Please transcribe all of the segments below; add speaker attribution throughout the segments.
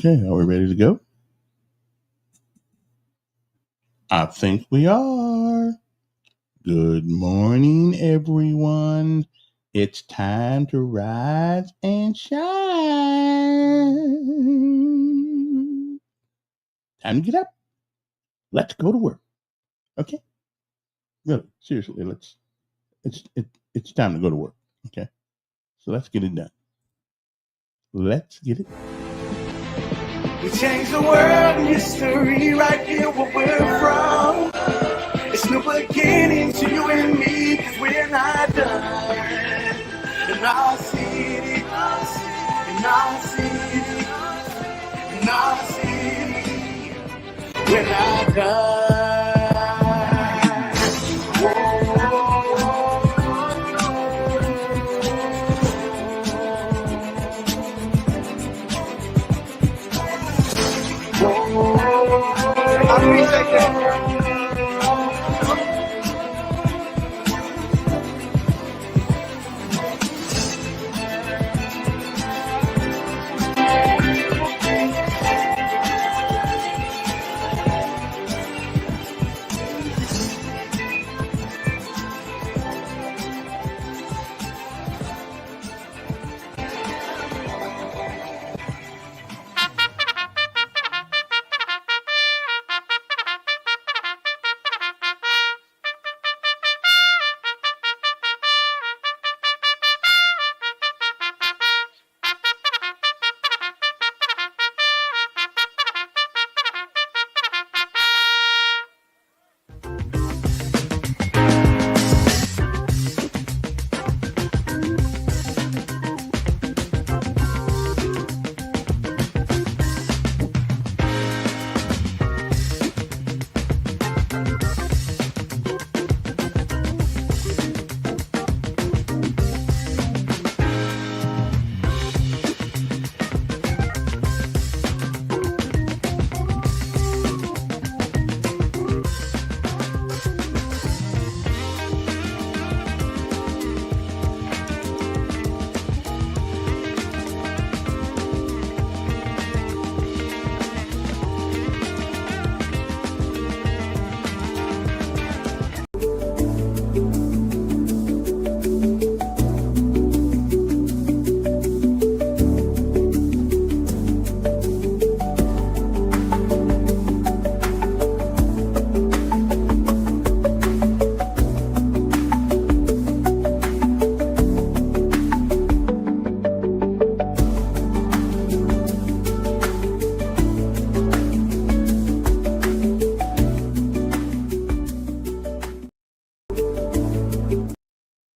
Speaker 1: Okay, are we ready to go? I think we are. Good morning, everyone. It's time to rise and shine. Time to get up. Let's go to work. Okay? Really, seriously, it's time to go to work. Okay? So let's get it done. Let's get it.
Speaker 2: We change the world in history right here where we're from. It's new beginning to you and me, cause we're not done. In our city, in our city, in our city, we're not done. I appreciate that.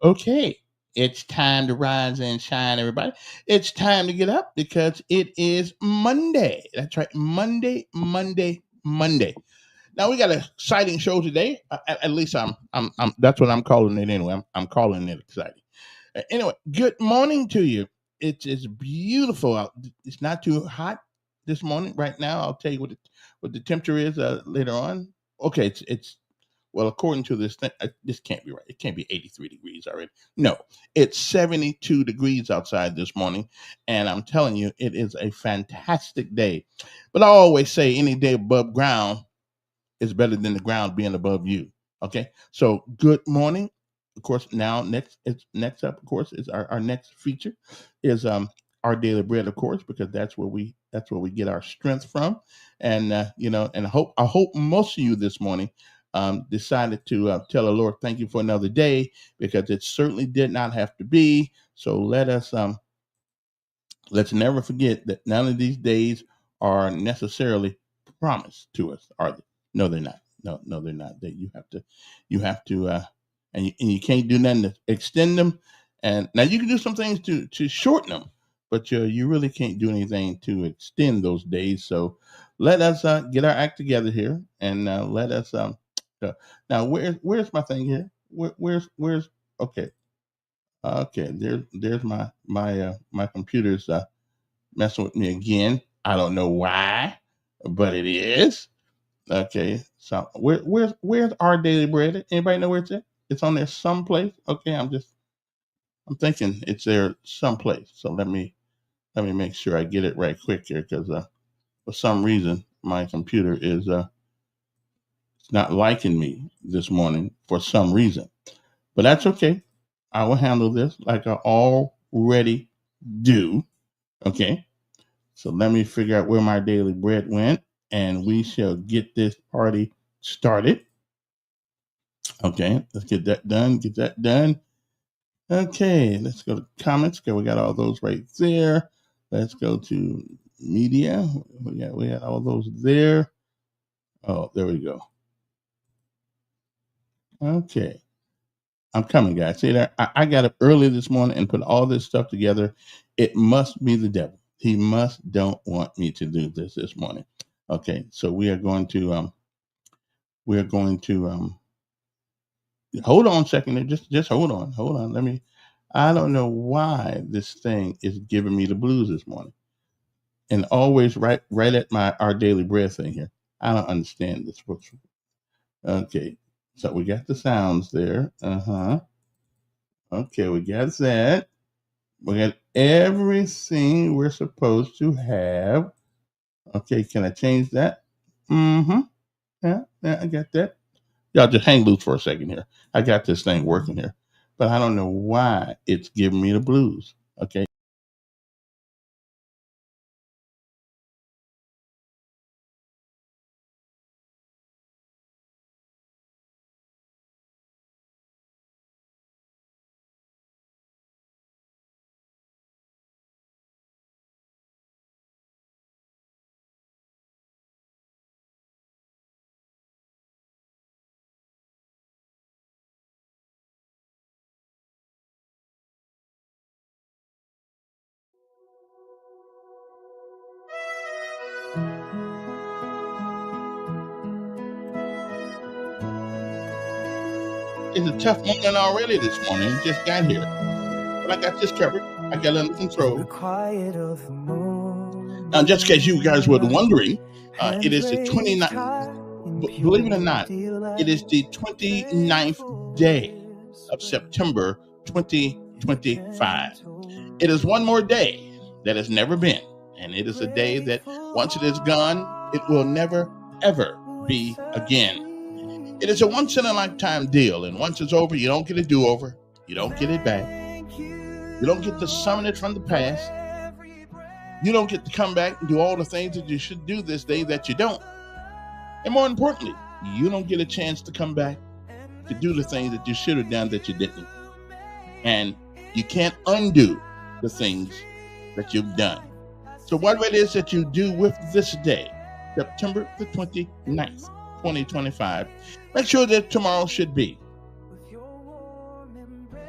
Speaker 1: Okay, it's time to rise and shine, everybody. It's time to get up because it is Monday. That's right, Monday, Monday, Monday. Now we got an exciting show today. At least I'm. That's what I'm calling it anyway. I'm calling it exciting. Anyway, good morning to you. It's beautiful out. It's not too hot this morning. Right now, I'll tell you what the temperature is later on. Okay, it's well, according to this thing, this can't be right. It can't be 83 degrees already. No, it's 72 degrees outside this morning. And I'm telling you, it is a fantastic day. But I always say any day above ground is better than the ground being above you. Okay. So good morning. Of course, now next up, of course, is our next feature is our daily bread, of course, because that's where we get our strength from. And and I hope most of you this morning decided to tell the Lord thank you for another day, because it certainly did not have to be. So let's never forget that none of these days are necessarily promised to us, are they? No, they're not. No, they're not. That you have to, and you can't do nothing to extend them. And now you can do some things to shorten them, but you really can't do anything to extend those days. So let us get our act together here, and let us. Now, where's my thing here? Where's okay? Okay, there's my computer's messing with me again. I don't know why, but it is. Okay, so where's our daily bread? Anybody know where it's at? It's on there someplace. Okay, I'm thinking it's there someplace. So let me make sure I get it right quick here, because For some reason, my computer is it's not liking me this morning for some reason. But that's okay. I will handle this like I already do. Okay. So let me figure out where my daily bread went, and we shall get this party started. Okay, let's get that done. Get that done. Okay, let's go to comments. Okay, we got all those right there. Let's go to media. We got all those there. Oh, there we go. Okay. I'm coming, guys. See there? I got up early this morning and put all this stuff together. It must be the devil. He must don't want me to do this morning. Okay, so we are going to hold on a second. Just hold on. Let me. I don't know why this thing is giving me the blues this morning, and always right at my our daily bread thing here. I don't understand this. Okay, so we got the sounds there. Okay, we got that. We got everything we're supposed to have. Okay, can I change that? Yeah, I got that. Y'all just hang loose for a second here. I got this thing working here, but I don't know why it's giving me the blues. Okay. It's a tough morning already this morning. Just got here. But I got this covered. I got it under control. Now, just in case you guys were wondering, it is the 29th. Believe it or not, it is the 29th day of September 2025. It is one more day that has never been. And it is a day that once it is gone, it will never, ever be again. It is a once in a lifetime deal. And once it's over, you don't get a do-over. You don't get it back. You don't get to summon it from the past. You don't get to come back and do all the things that you should do this day that you don't. And more importantly, you don't get a chance to come back to do the things that you should have done that you didn't. And you can't undo the things that you've done. So whatever it is that you do with this day, September the 29th, 2025, make sure that tomorrow should be.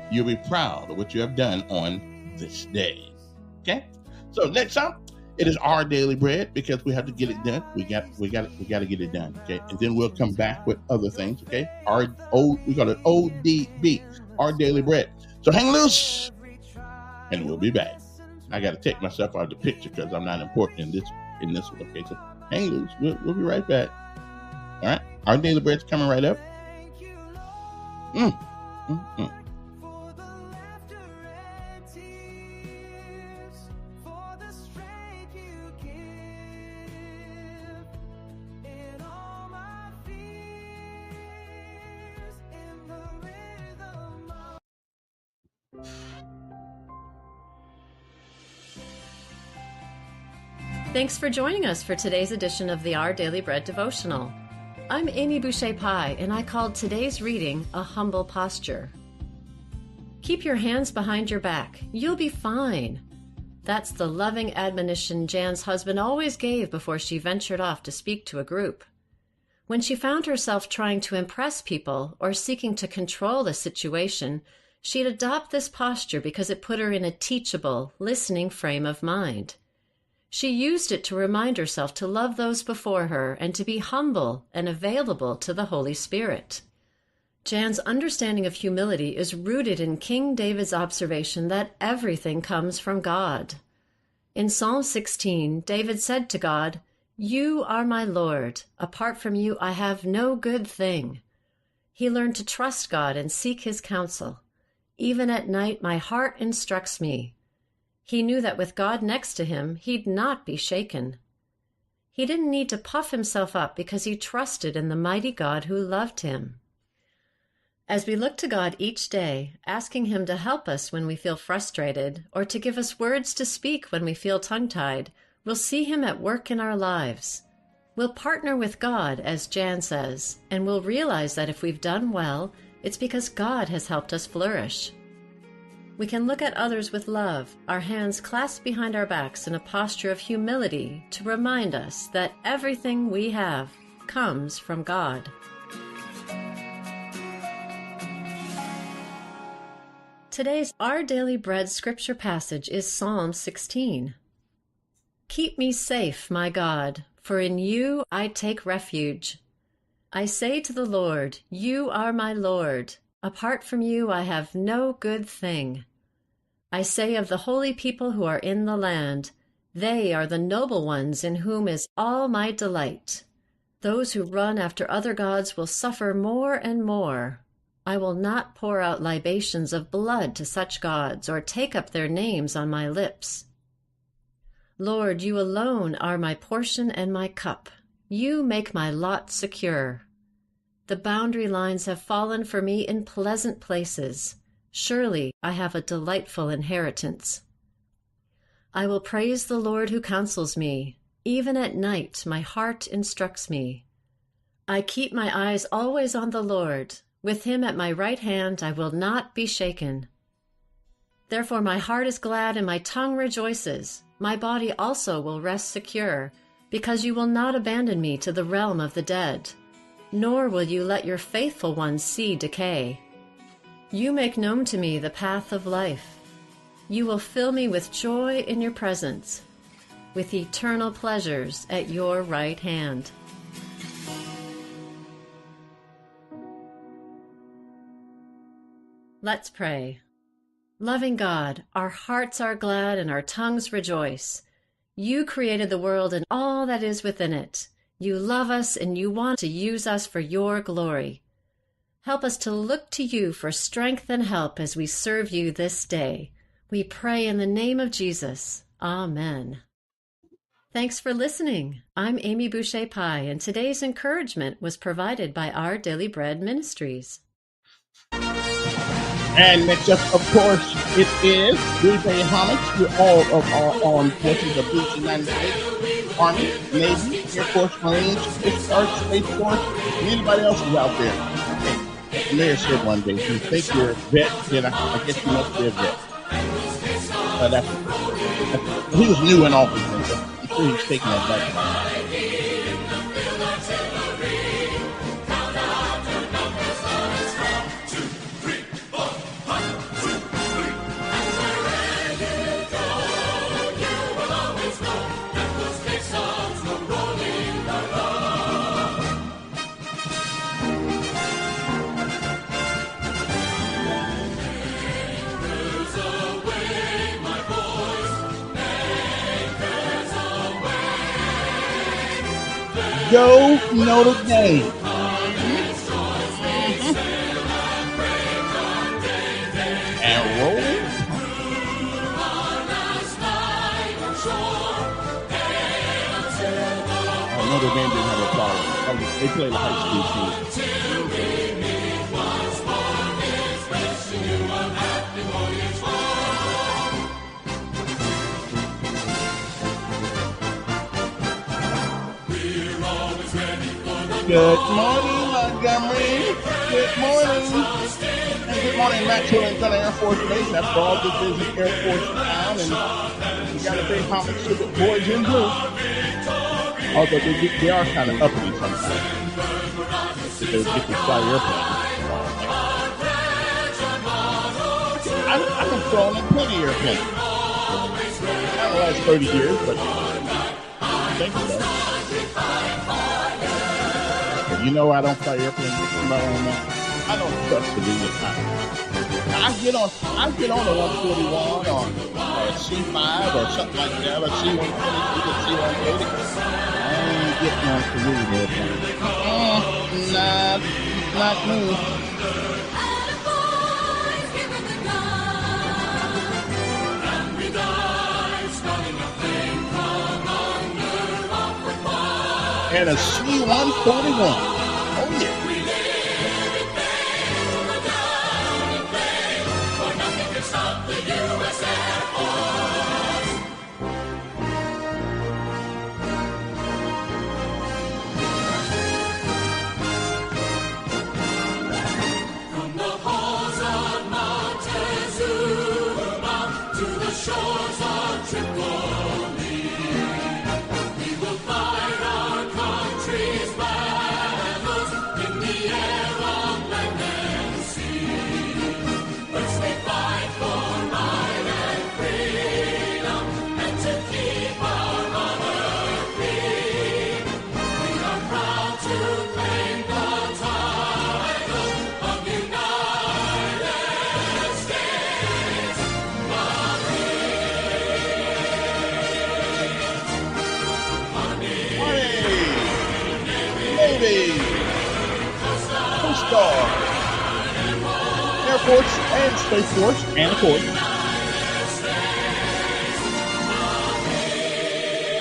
Speaker 1: You'll be proud of what you have done on this day. Okay? So next up, it is our daily bread because we have to get it done. We got to get it done. Okay, and then we'll come back with other things. Okay, we got an ODB, our daily bread. So hang loose, and we'll be back. I got to take myself out of the picture because I'm not important in this one. Okay, so hang loose. We'll be right back. All right, our daily bread's coming right up.
Speaker 3: Thanks for joining us for today's edition of the Our Daily Bread devotional. I'm Amy Boucher-Pye, and I called today's reading A Humble Posture. Keep your hands behind your back. You'll be fine. That's the loving admonition Jan's husband always gave before she ventured off to speak to a group. When she found herself trying to impress people or seeking to control a situation, she'd adopt this posture because it put her in a teachable, listening frame of mind. She used it to remind herself to love those before her and to be humble and available to the Holy Spirit. Jan's understanding of humility is rooted in King David's observation that everything comes from God. In Psalm 16, David said to God, "You are my Lord. Apart from you, I have no good thing." He learned to trust God and seek his counsel. Even at night, my heart instructs me. He knew that with God next to him, he'd not be shaken. He didn't need to puff himself up because he trusted in the mighty God who loved him. As we look to God each day, asking Him to help us when we feel frustrated or to give us words to speak when we feel tongue-tied, we'll see Him at work in our lives. We'll partner with God, as Jan says, and we'll realize that if we've done well, it's because God has helped us flourish. We can look at others with love, our hands clasped behind our backs in a posture of humility to remind us that everything we have comes from God. Today's Our Daily Bread scripture passage is Psalm 16. Keep me safe, my God, for in you I take refuge. I say to the Lord, you are my Lord. Apart from you I have no good thing. I say of the holy people who are in the land, they are the noble ones in whom is all my delight. Those who run after other gods will suffer more and more. I will not pour out libations of blood to such gods or take up their names on my lips. Lord, you alone are my portion and my cup. You make my lot secure. The boundary lines have fallen for me in pleasant places. Surely I have a delightful inheritance. I will praise the Lord who counsels me. Even at night my heart instructs me. I keep my eyes always on the Lord. With Him at my right hand I will not be shaken. Therefore my heart is glad and my tongue rejoices. My body also will rest secure, because you will not abandon me to the realm of the dead, nor will you let your faithful ones see decay. You make known to me the path of life. You will fill me with joy in your presence, with eternal pleasures at your right hand. Let's pray. Loving God, our hearts are glad and our tongues rejoice. You created the world and all that is within it. You love us and you want to use us for your glory. Help us to look to you for strength and help as we serve you this day. We pray in the name of Jesus. Amen. Thanks for listening. I'm Amy Boucher Pye, and today's encouragement was provided by Our Daily Bread Ministries.
Speaker 1: And next up, of course, it is we pay homage to all of our armed forces of the United States, Army, Navy, Air Force, Marines, Coast Guard, Space Force, and anybody else who's out there. Hey, the mayor said one day, if you think you're a vet, then I guess you must be a vet. He was new in office, so I'm sure he's taking that back. Go Notre Dame. And roll. Oh, Notre Dame didn't have a problem. They played a high school team. Good morning, Montgomery. Good morning. And good morning back to Atlanta Air Force Base. After all, this is an Air Force town, and we got a big homage to the boys in blue. Although they are kind of uppity sometimes. They get to fly airplanes. I can fly in plenty of airplanes. Not the last 30 years, but I think so. You know I don't fly airplanes with my own man. I don't trust the legal time. I get on a 141 or a C5 or something like that, or C-120, C-130. I ain't getting on the legal airplane. Not me.
Speaker 2: Starting a flame from under our fire.
Speaker 1: and a C-141. Oh, yeah. Navy, Coast Guard, Air Force, and Space Force, and of course,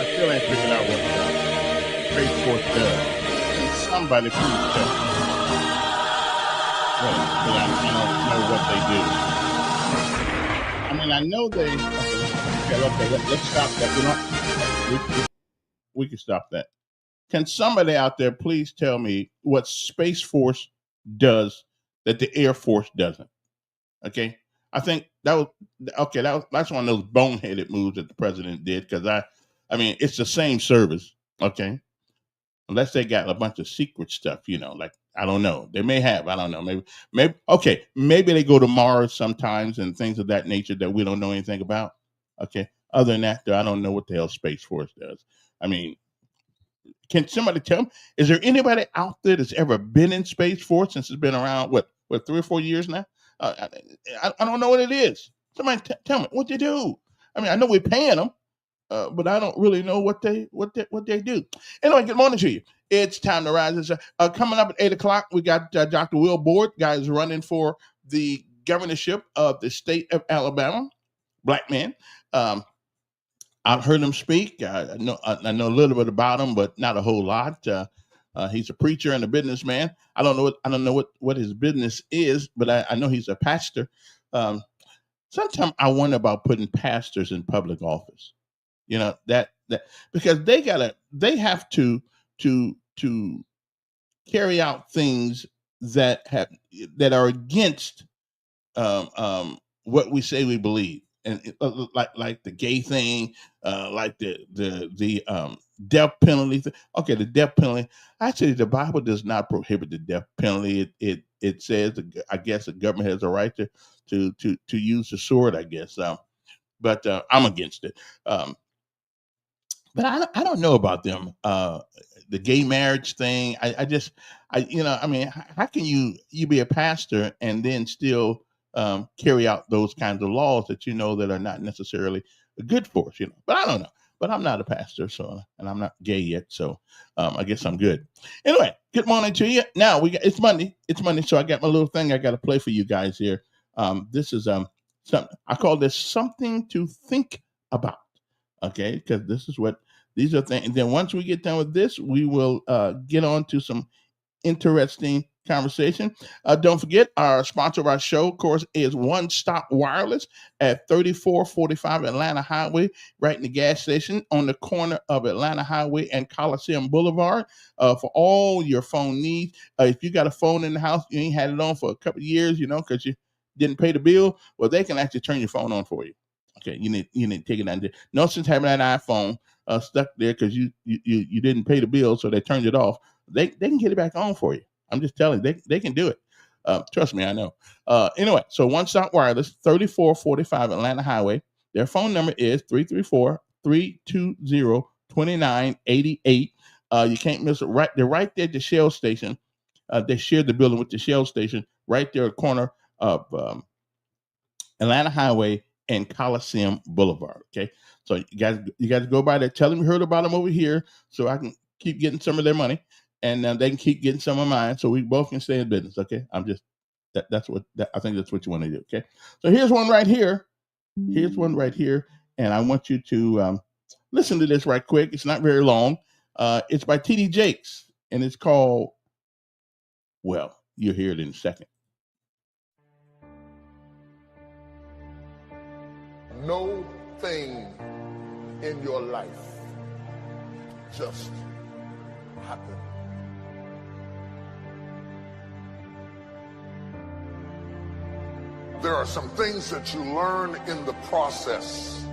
Speaker 1: I still ain't figured out what the Space Force does. Can somebody please tell me? Well, I don't know what they do. I mean, I know they. Okay, let's stop that. You know, we can stop that. Can somebody out there please tell me what Space Force does that the Air Force doesn't? Okay, I think that was okay. That's one of those boneheaded moves that the president did because I mean, it's the same service. Okay, unless they got a bunch of secret stuff, you know, like I don't know. They may have. I don't know. Maybe. Okay, maybe they go to Mars sometimes and things of that nature that we don't know anything about. Okay. Other than that, though, I don't know what the hell Space Force does. I mean, can somebody tell me? Is there anybody out there that's ever been in Space Force since it's been around? What 3 or 4 years now? I don't know what it is. Somebody tell me what they do. I mean, I know we're paying them, but I don't really know what they do. Anyway, good morning to you. It's time to rise. It's, coming up at 8:00. We got Dr. Will Board, guys running for the governorship of the state of Alabama. Black man. I've heard him speak. I know a little bit about him, but not a whole lot. He's a preacher and a businessman. I don't know what his business is, but I know he's a pastor. Sometimes I wonder about putting pastors in public office. You know that because they have to carry out things that are against what we say we believe, and like the gay thing, like the death penalty. Okay, the death penalty. Actually, the Bible does not prohibit the death penalty. It says, I guess, the government has a right to use the sword. I guess, but I'm against it. But I don't know about them. The gay marriage thing. I mean, how can you be a pastor and then still carry out those kinds of laws that you know that are not necessarily good for us? You know, but I don't know. But I'm not a pastor, so and I'm not gay yet, so I guess I'm good. Anyway, good morning to you. Now it's Monday. It's Monday, so I got my little thing I got to play for you guys here. This is something I call this something to think about. Okay, because these are things. And then once we get done with this, we will get on to some interesting conversation. Don't forget, our sponsor of our show, of course, is One Stop Wireless at 3445 Atlanta Highway, right in the gas station on the corner of Atlanta Highway and Coliseum Boulevard. For all your phone needs. If you got a phone in the house, you ain't had it on for a couple of years, you know, because you didn't pay the bill, well, they can actually turn your phone on for you. Okay, you need to take it down there. No sense having that iPhone stuck there because you didn't pay the bill, so they turned it off. They can get it back on for you. I'm just telling you, they can do it. Trust me, I know. Anyway, so One Stop Wireless, 3445 Atlanta Highway. Their phone number is 334-320-2988. You can't miss it. They're right there at the Shell station. They share the building with the Shell station right there at the corner of Atlanta Highway and Coliseum Boulevard. Okay, so you guys go by there. Tell them you heard about them over here, so I can keep getting some of their money, and they can keep getting some of mine, so we both can stay in business. Okay, I'm just that's what I think that's what you want to do. Okay, so here's one right here. Here's one right here, and I want you to listen to this right quick. It's not very long. It's by T.D. Jakes, and it's called, well, you'll hear it in a second.
Speaker 4: No thing in your life just happen. There are some things that you learn in the process,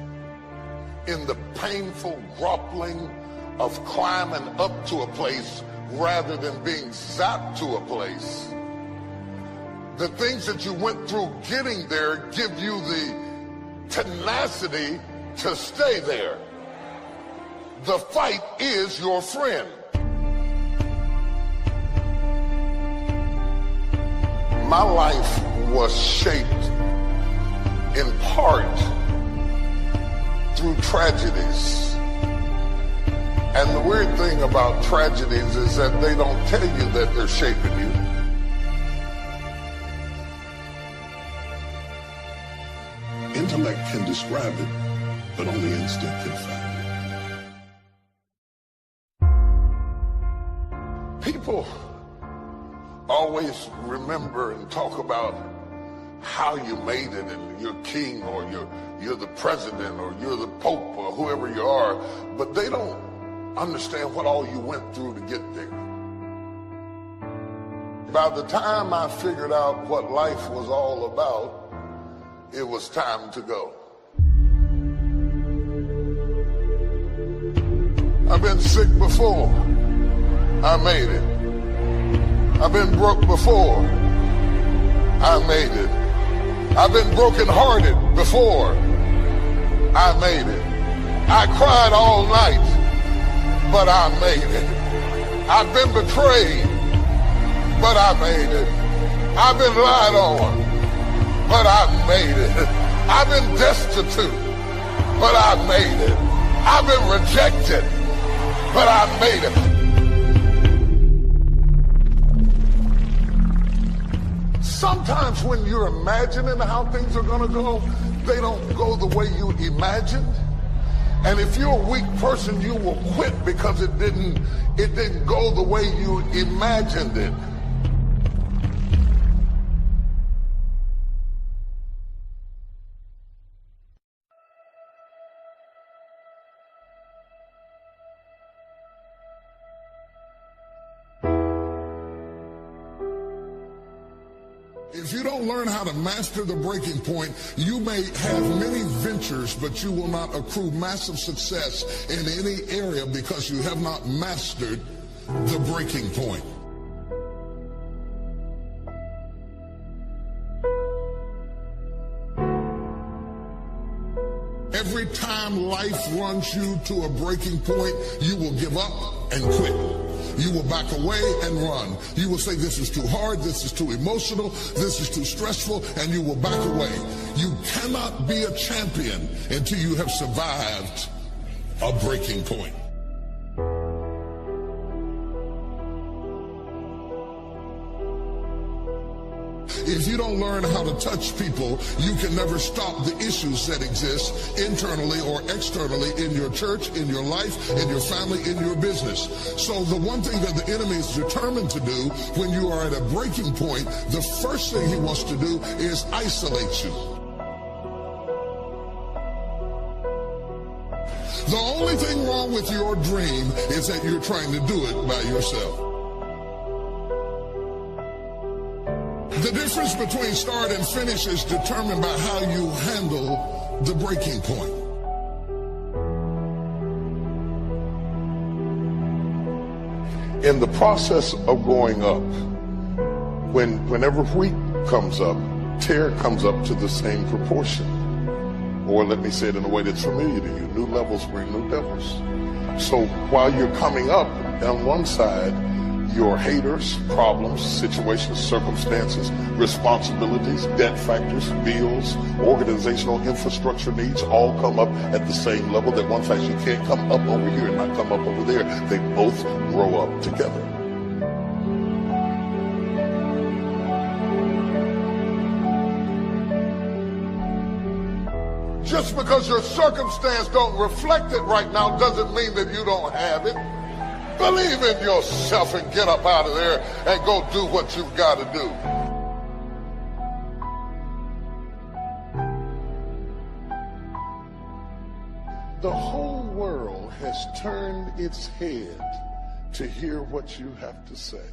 Speaker 4: in the painful grappling of climbing up to a place rather than being zapped to a place. The things that you went through getting there give you the tenacity to stay there. The fight is your friend. My life was shaped in part through tragedies. And the weird thing about tragedies is that they don't tell you that they're shaping you. Intellect can describe it, but only instinct can find it. People always remember and talk about how you made it, and you're king, or you're the president, or you're the pope, or whoever you are, but they don't understand what all you went through to get there. By the time I figured out what life was all about, it was time to go. I've been sick before. I made it. I've been broke before. I made it. I've been brokenhearted before. I made it. I cried all night, but I made it. I've been betrayed, but I made it. I've been lied on, but I made it. I've been destitute, but I made it. I've been rejected, but I made it. Sometimes when you're imagining how things are gonna go, they don't go the way you imagined. And if you're a weak person, you will quit because it didn't go the way you imagined it. If you don't learn how to master the breaking point, you may have many ventures, but you will not accrue massive success in any area because you have not mastered the breaking point. Every time life runs you to a breaking point, you will give up and quit. You will back away and run. You will say, this is too hard, this is too emotional, this is too stressful, and you will back away. You cannot be a champion until you have survived a breaking point. If you don't learn how to touch people, you can never stop the issues that exist internally or externally in your church, in your life, in your family, in your business. So the one thing that the enemy is determined to do when you are at a breaking point, the first thing he wants to do is isolate you. The only thing wrong with your dream is that you're trying to do it by yourself. The difference between start and finish is determined by how you handle the breaking point. In the process of going up, whenever wheat comes up, tear comes up to the same proportion. Or let me say it in a way that's familiar to you, new levels bring new devils. So while you're coming up on one side, your haters, problems, situations, circumstances, responsibilities, debt factors, bills, organizational infrastructure needs all come up at the same level. That one fact, you can't come up over here and not come up over there. They both grow up together. Just because your circumstance don't reflect it right now doesn't mean that you don't have it. Believe in yourself and get up out of there and go do what you've got to do. The whole world has turned its head to hear what you have to say.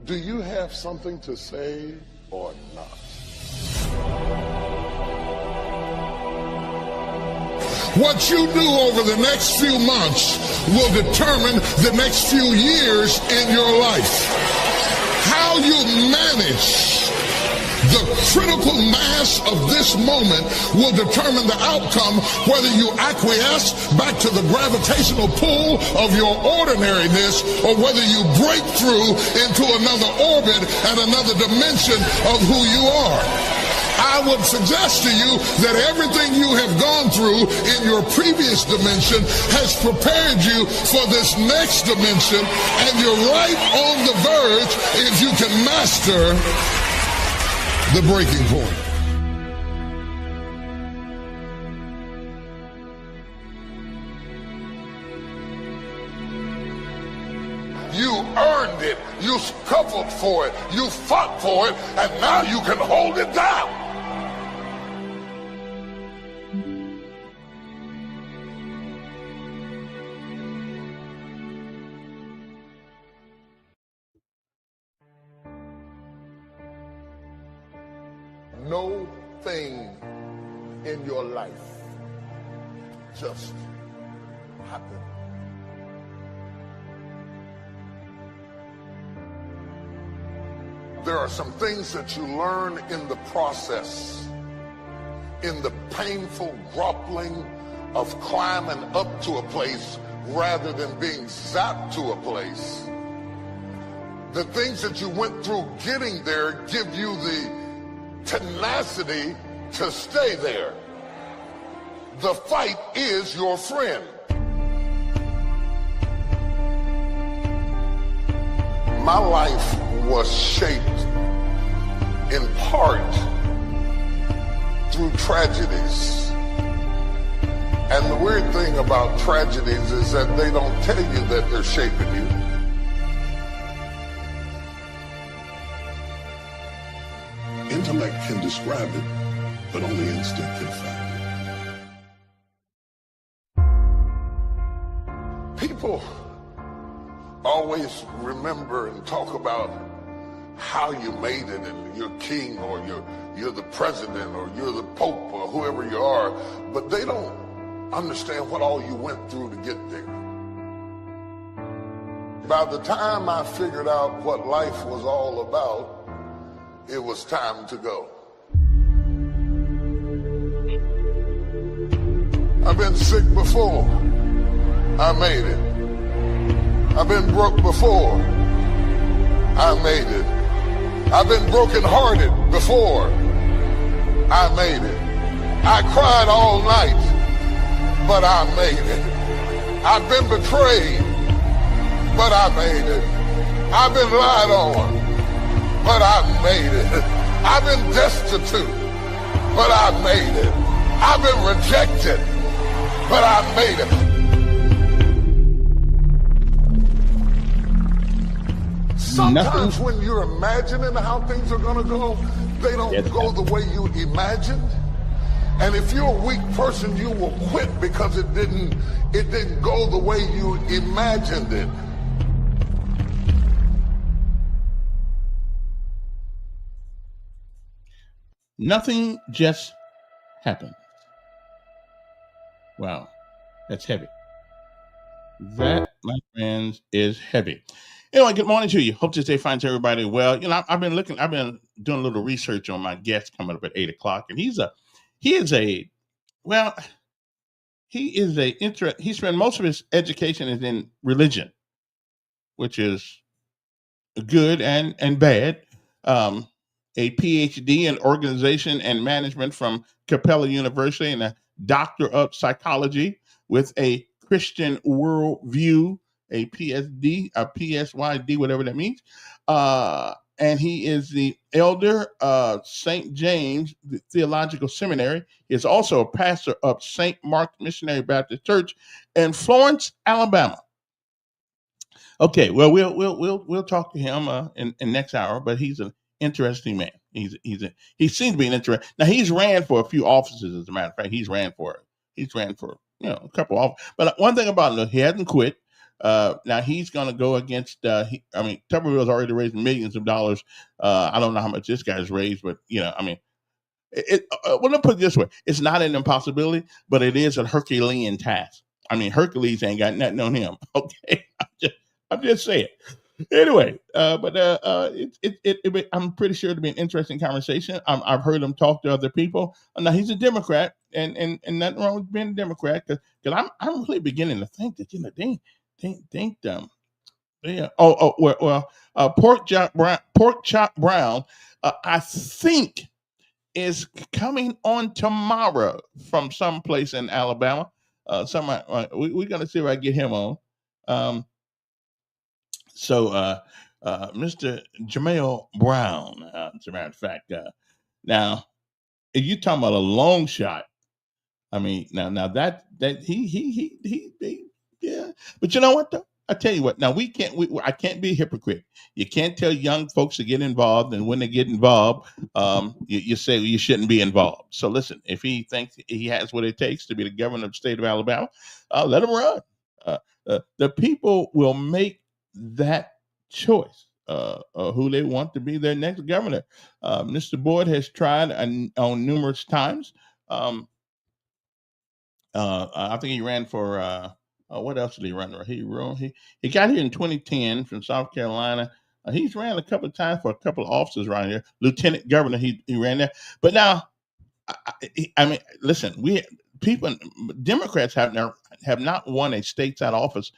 Speaker 4: Do you have something to say or not? What you do over the next few months will determine the next few years in your life. How you manage the critical mass of this moment will determine the outcome, whether you acquiesce back to the gravitational pull of your ordinariness or whether you break through into another orbit and another dimension of who you are. I would suggest to you that everything you have gone through in your previous dimension has prepared you for this next dimension, and you're right on the verge if you can master the breaking point. You earned it, you scuffled for it, you fought for it, and now you can hold it down. No thing in your life just happened. There are some things that you learn in the process, in the painful grappling of climbing up to a place rather than being zapped to a place. The things that you went through getting there give you the tenacity to stay there. The fight is your friend. My life was shaped in part through tragedies. And the weird thing about tragedies is that they don't tell you that they're shaping you. Intellect can describe it, but only instinct can find it. People always remember and talk about how you made it and you're king or you're the president or you're the pope or whoever you are, but they don't understand what all you went through to get there. By the time I figured out what life was all about, it was time to go. I've been sick before. I made it. I've been broke before. I made it. I've been brokenhearted before. I made it. I cried all night, but I made it. I've been betrayed, but I made it. I've been lied on, but I made it. I've been destitute, but I made it. I've been rejected, but I made it. Sometimes when you're imagining how things are going to go, they don't go the way you imagined. And if you're a weak person, you will quit because it didn't go the way you imagined it.
Speaker 1: Nothing just happened. Wow, that's heavy. That, my friends, is heavy. Anyway, good morning to you. Hope this day finds everybody well. You know, I've been doing a little research on my guest coming up at 8:00, and he spent most of his education is in religion, which is good and bad. A PhD in organization and management from Capella University and a doctor of psychology with a Christian worldview, a PSD, a PSYD, whatever that means. And he is the elder of St. James Theological Seminary. He is also a pastor of St. Mark Missionary Baptist Church in Florence, Alabama. Okay, well, we'll talk to him in next hour. But he's an interesting man. He seems to be an interesting. Now he's ran for a few offices. As a matter of fact, he's ran for a couple of. But one thing about him, he hasn't quit. Now he's going to go against. Tuberville's already raised millions of dollars. I don't know how much this guy's raised, but well, let's put it this way: it's not an impossibility, but it is a Herculean task. I mean, Hercules ain't got nothing on him. Okay, I'm just saying. Anyway, I'm pretty sure it'll be an interesting conversation. I've heard him talk to other people. Now he's a Democrat, and nothing wrong with being a Democrat because I'm really beginning to think that yeah. Pork chop brown. I think is coming on tomorrow from someplace in Alabama. We're gonna see if I get him on. Um, Mr. Jamel Brown, as a matter of fact, now if you talking about a long shot, I mean, now that he yeah. But you know what though? I tell you what. Now I can't be a hypocrite. You can't tell young folks to get involved, and when they get involved, you say you shouldn't be involved. So listen, if he thinks he has what it takes to be the governor of the state of Alabama, let him run. The people will make that choice. Who they want to be their next governor. Mr. Boyd has tried on numerous times. I think he ran for what else did he run? He got here in 2010 from South Carolina. He's ran a couple of times for a couple of offices around here. Lieutenant governor, he ran there. But now, I mean, listen, Democrats have not won a statewide office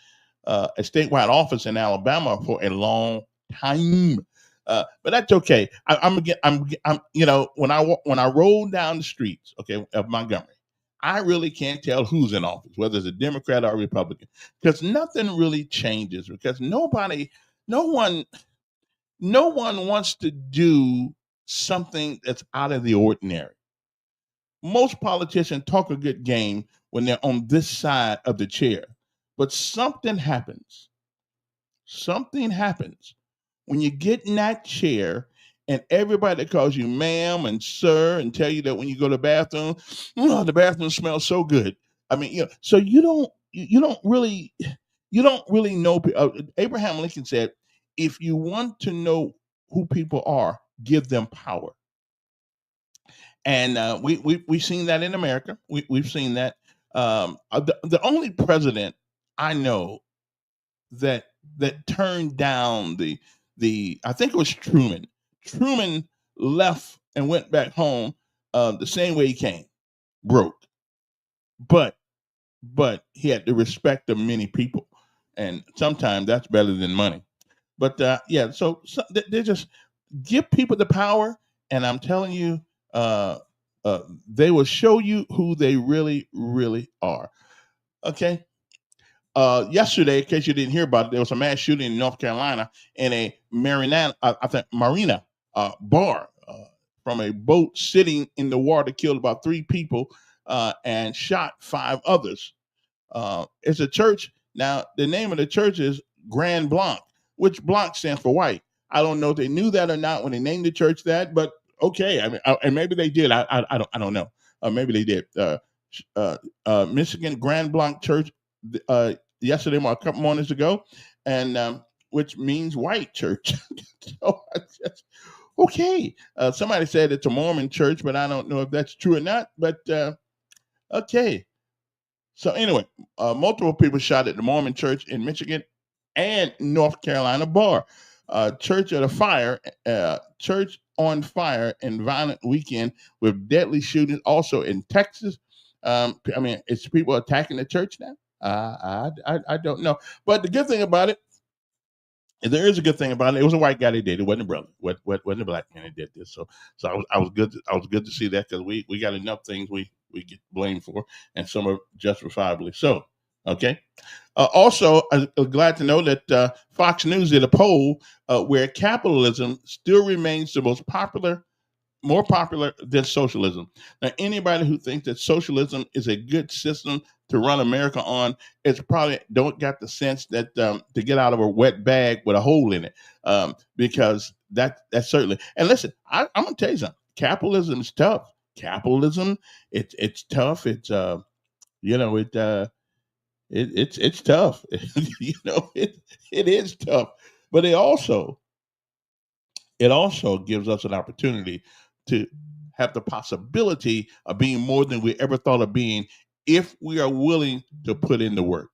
Speaker 1: in Alabama for a long time. But that's okay. When I roll down the streets, okay, of Montgomery, I really can't tell who's in office, whether it's a Democrat or a Republican, because nothing really changes. Because no one, no one wants to do something that's out of the ordinary. Most politicians talk a good game when they're on this side of the chair, but something happens. Something happens when you get in that chair and everybody calls you ma'am and sir and tell you that when you go to the bathroom, oh, the bathroom smells so good. I mean, so you don't really know. Abraham Lincoln said, if you want to know who people are, give them power. And we've seen that in America. We've seen that. The only president I know that turned down the I think it was Truman. Truman left and went back home the same way he came, broke. But he had the respect of many people, and sometimes that's better than money. But they just give people the power, and I'm telling you, uh, they will show you who they really, really are. Okay. Yesterday, in case you didn't hear about it, there was a mass shooting in North Carolina in a marina bar from a boat sitting in the water, killed about 3 people and shot 5 others. It's a church. Now, the name of the church is Grand Blanc, which Blanc stands for white. I don't know if they knew that or not when they named the church that, but okay. I mean, and maybe they did. I don't know. Maybe they did. Michigan Grand Blanc Church yesterday, a couple mornings ago, and which means white church. So okay. Somebody said it's a Mormon church, but I don't know if that's true or not. But okay. So anyway, multiple people shot at the Mormon church in Michigan and North Carolina bar. Church on fire in violent weekend with deadly shootings. Also in Texas. It's people attacking the church now. I don't know. But the good thing about it, there is a good thing about it. It was a white guy that did it. It wasn't a brother. Wasn't a black man that did this. So I was good. I was good to see that because we got enough things we get blamed for, and some are justifiably so. Okay. Also, I'm glad to know that Fox News did a poll where capitalism still remains the more popular than socialism. Now, anybody who thinks that socialism is a good system to run America on, it's probably don't got the sense that to get out of a wet bag with a hole in it, because that's certainly. And listen, I'm gonna tell you something. Capitalism is tough. Capitalism, it's tough. It's you know it's tough. It is tough, but it also gives us an opportunity to have the possibility of being more than we ever thought of being if we are willing to put in the work.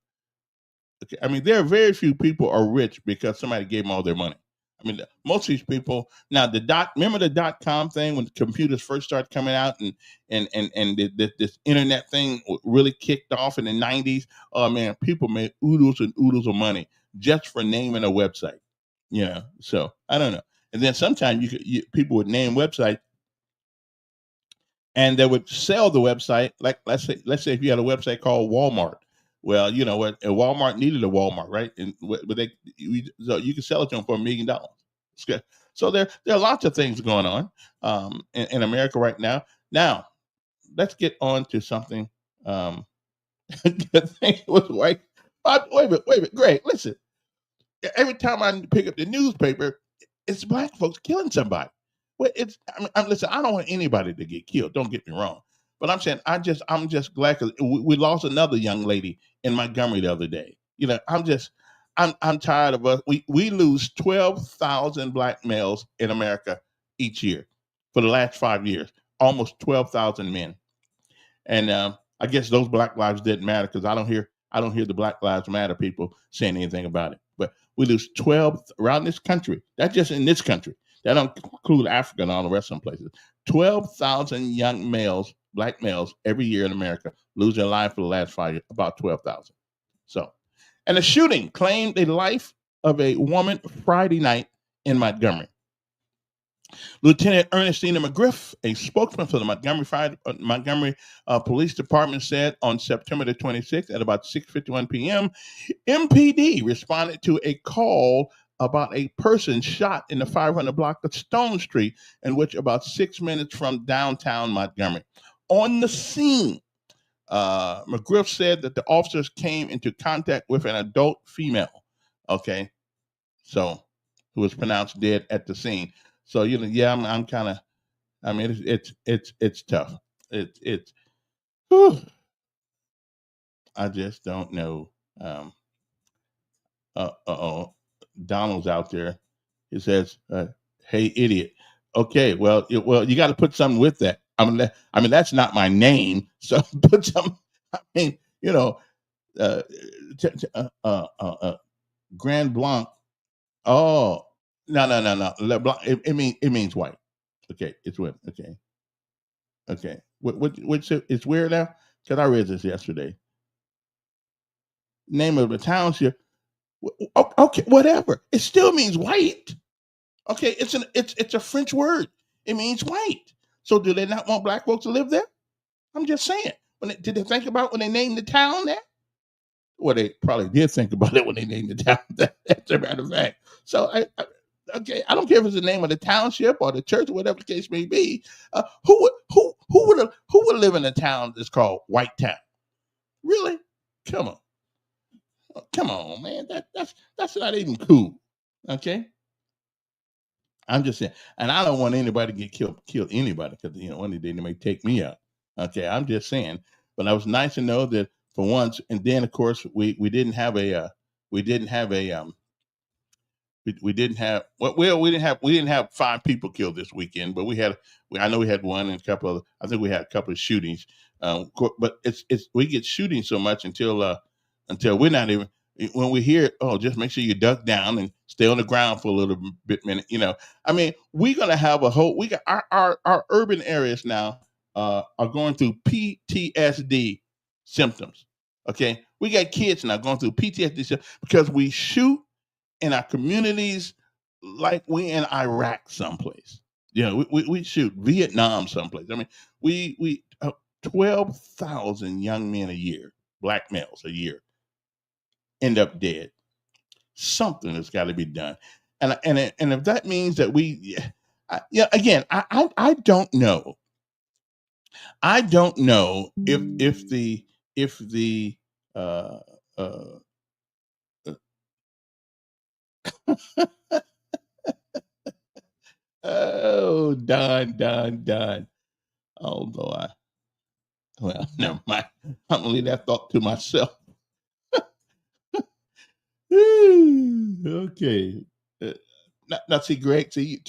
Speaker 1: Okay? I mean, there are very few people are rich because somebody gave them all their money. I mean, most of these people now remember the .com thing when computers first started coming out and this internet thing really kicked off in the 90s. Oh man, people made oodles and oodles of money just for naming a website. So I don't know. And then sometimes people would name websites and they would sell the website. Like let's say if you had a website called Walmart. Well, you know what? Walmart needed a Walmart, right? And so you can sell it to them for $1 million. It's good. So there are lots of things going on in America right now. Now let's get on to something. The thing was like, wait a minute, Greg. Listen, every time I pick up the newspaper, it's black folks killing somebody. Well, listen. I don't want anybody to get killed. Don't get me wrong, but I'm saying I'm just glad because we lost another young lady in Montgomery the other day. I'm tired of us. We lose 12,000 black males in America each year for the last 5 years. Almost 12,000 men. And I guess those Black lives didn't matter because I don't hear the Black Lives Matter people saying anything about it. But we lose 12 around this country. That's just in this country. That don't include Africa and all the rest of the places. 12,000 young males, black males, every year in America lose their life for the last 5 years. About 12,000. So, and a shooting claimed the life of a woman Friday night in Montgomery. Lieutenant Ernestina McGriff, a spokesman for the Montgomery Police Department, said on September the 26th at about 6:51 p.m., MPD responded to a call about a person shot in the 500 block of Stone Street, in which about 6 minutes from downtown Montgomery. On the scene, McGriff said that the officers came into contact with an adult female, okay, so who was pronounced dead at the scene. So yeah, I'm kind of. I mean, it's tough. It's. Whew, I just don't know. Oh, Donald's out there. He says, "Hey, idiot." Okay, well, you got to put something with that. I mean, that's not my name, so put some. I mean, uh, Grand Blanc. Oh, no. Le Blanc. It means white. Okay, it's what. Okay. What's it? It's weird now because I read this yesterday. Name of the township. Okay, whatever. It still means white. Okay, it's a French word. It means white. So do they not want black folks to live there? I'm just saying. Did they think about when they named the town there? Well, they probably did think about it when they named the town. That's a matter of fact. So okay, I don't care if it's the name of the township or the church or whatever the case may be. Who would live in a town that's called White Town? Really? Come on, come on, man. That's not even cool. Okay, I'm just saying, and I don't want anybody to get kill anybody because one day they may take me out. Okay, I'm just saying. But it was nice to know that for once, and then of course we didn't have a we didn't have a we didn't have we didn't have 5 people killed this weekend, but I know we had one and a couple of I think we had a couple of shootings. But it's we get shooting so much until we're not even when we hear it. Oh, just make sure you duck down and stay on the ground for a little minute. I mean, we're gonna have we got our urban areas now are going through PTSD symptoms. Okay, we got kids now going through PTSD because we shoot in our communities like we in Iraq someplace. We shoot Vietnam someplace. I mean, we 12,000 young men a year, black males a year, end up dead. Something has got to be done, and if that means that again, I don't know. I don't know if if the uh, uh, oh, done. Although well, never mind. I'm gonna leave that thought to myself. Okay. Uh, now, see, Greg, see,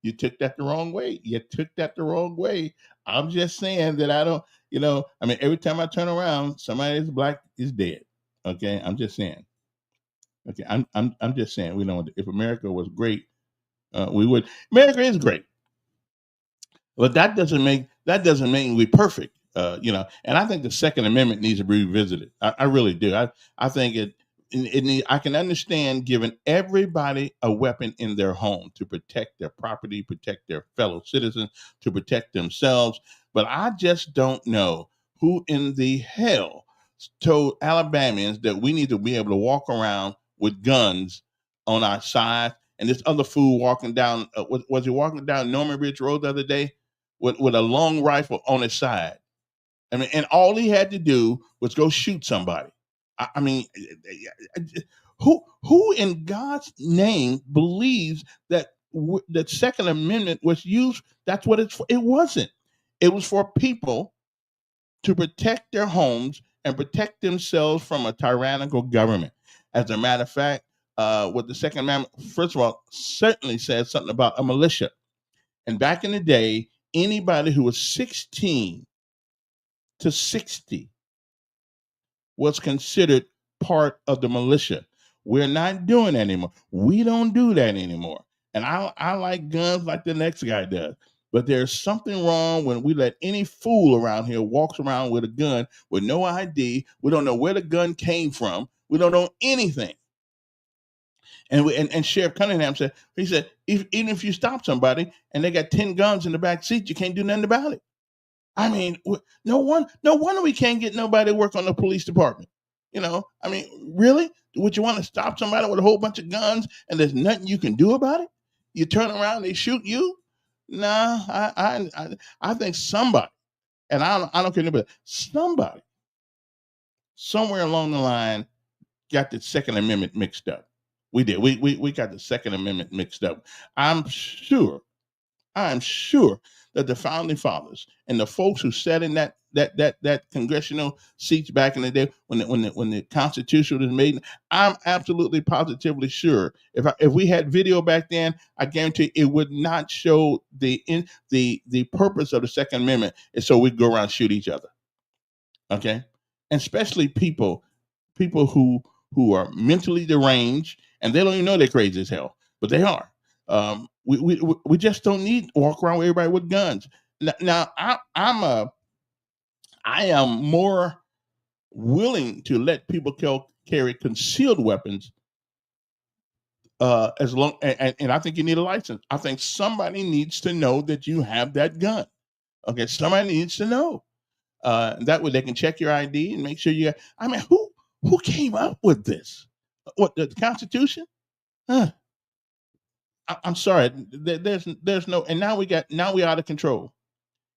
Speaker 1: you took that the wrong way. You took that the wrong way. I'm just saying that I don't, I mean, every time I turn around, somebody that's black is dead. Okay, I'm just saying. Okay, I'm just saying. We know if America was great, we would. America is great. But that doesn't mean we perfect, And I think the Second Amendment needs to be revisited. I really do. I think I can understand giving everybody a weapon in their home to protect their property, protect their fellow citizens, to protect themselves. But I just don't know who in the hell told Alabamians that we need to be able to walk around with guns on our side. And this other fool walking down, was he walking down Norman Ridge Road the other day with a long rifle on his side? I mean, and all he had to do was go shoot somebody. I mean, who in God's name believes that that Second Amendment was used? That's what it's for. It wasn't. It was for people to protect their homes and protect themselves from a tyrannical government. As a matter of fact, what the Second Amendment, first of all, certainly says something about a militia. And back in the day, anybody who was 16 to 60 was considered part of the militia. We're not doing that anymore. We don't do that anymore. And I like guns like the next guy does. But there's something wrong when we let any fool around here walks around with a gun with no ID. We don't know where the gun came from. We don't know anything. And Sheriff Cunningham said, even if you stop somebody and they got 10 guns in the back seat, you can't do nothing about it. I mean, no wonder we can't get nobody to work on the police department. I mean, really? Would you want to stop somebody with a whole bunch of guns and there's nothing you can do about it? You turn around, they shoot you? Nah, I think somebody, and I don't care anybody, somebody somewhere along the line got the Second Amendment mixed up. We did. We got the Second Amendment mixed up. I'm sure that the founding fathers and the folks who sat in that congressional seats back in the day when the Constitution was made, I'm absolutely positively sure if we had video back then, I guarantee it would not show the purpose of the Second Amendment is so we go around and shoot each other. Okay, and especially people who are mentally deranged and they don't even know they're crazy as hell, but they are. We just don't need to walk around with everybody with guns. Now I am more willing to let people carry concealed weapons as long and I think you need a license. I think somebody needs to know that you have that gun. Okay, somebody needs to know. That way they can check your ID and make sure you. I mean, who came up with this? What, the Constitution? Huh. I'm sorry. There's no. And now we're out of control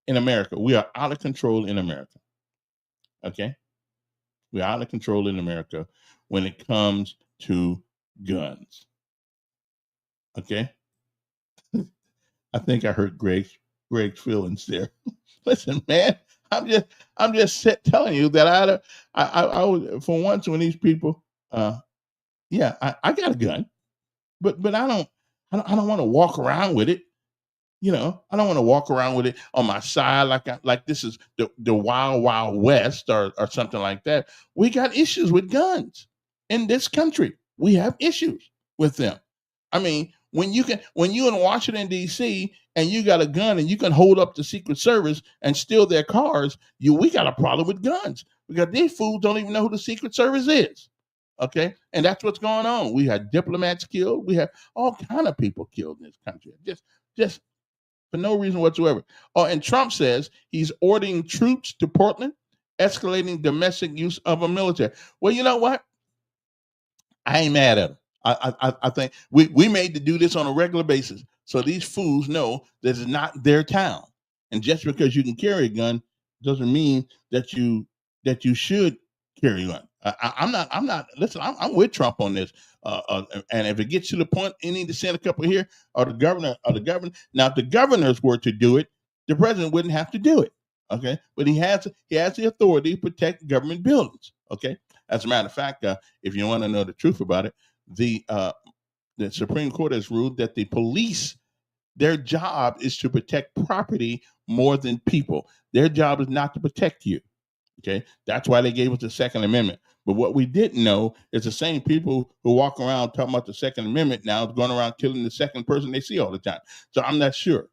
Speaker 1: in America. We are out of control in America. Okay, we're out of control in America when it comes to guns. Okay, I think I heard Greg's feelings there. Listen, man, I'm just telling you that I was for once when these people, yeah, I got a gun, but I don't want to walk around with it. I don't want to walk around with it on my side like this is the wild wild west or something like that. We got issues with guns in this country. We have issues with them. I mean, when you in Washington D.C. and you got a gun and you can hold up the Secret Service and steal their cars, we got a problem with guns because these fools don't even know who the Secret Service is. Okay, and that's what's going on. We had diplomats killed. We have all kind of people killed in this country. Just for no reason whatsoever. Oh, and Trump says he's ordering troops to Portland, escalating domestic use of a military. Well, you know what? I ain't mad at him. I think we made to do this on a regular basis, so these fools know that it's not their town. And just because you can carry a gun doesn't mean that you that you should carry on. I'm not. I'm not. Listen, I'm with Trump on this. And if it gets to the point, he need to send a couple here, or the governor, or the governor. Now, if the governors were to do it, the president wouldn't have to do it. Okay, but he has the authority to protect government buildings. Okay, as a matter of fact, if you want to know the truth about it, the Supreme Court has ruled that the police, their job is to protect property more than people. Their job is not to protect you. Okay, that's why they gave us the Second Amendment. But what we didn't know is the same people who walk around talking about the Second Amendment now is going around killing the second person they see all the time. So I'm not sure,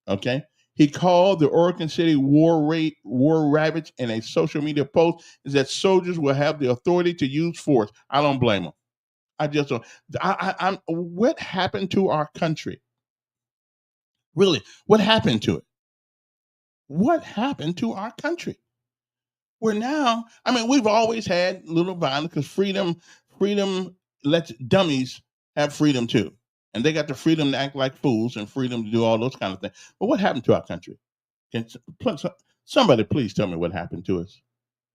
Speaker 1: Okay. He called the Oregon City war ravage in a social media post is that soldiers will have the authority to use force. I don't blame them. I just don't. I'm. What happened to our country? Really, what happened to it? What happened to our country? Where now, I mean, we've always had little violence because freedom lets dummies have freedom too. And they got the freedom to act like fools and freedom to do all those kind of things. But what happened to our country? Can somebody please tell me what happened to us?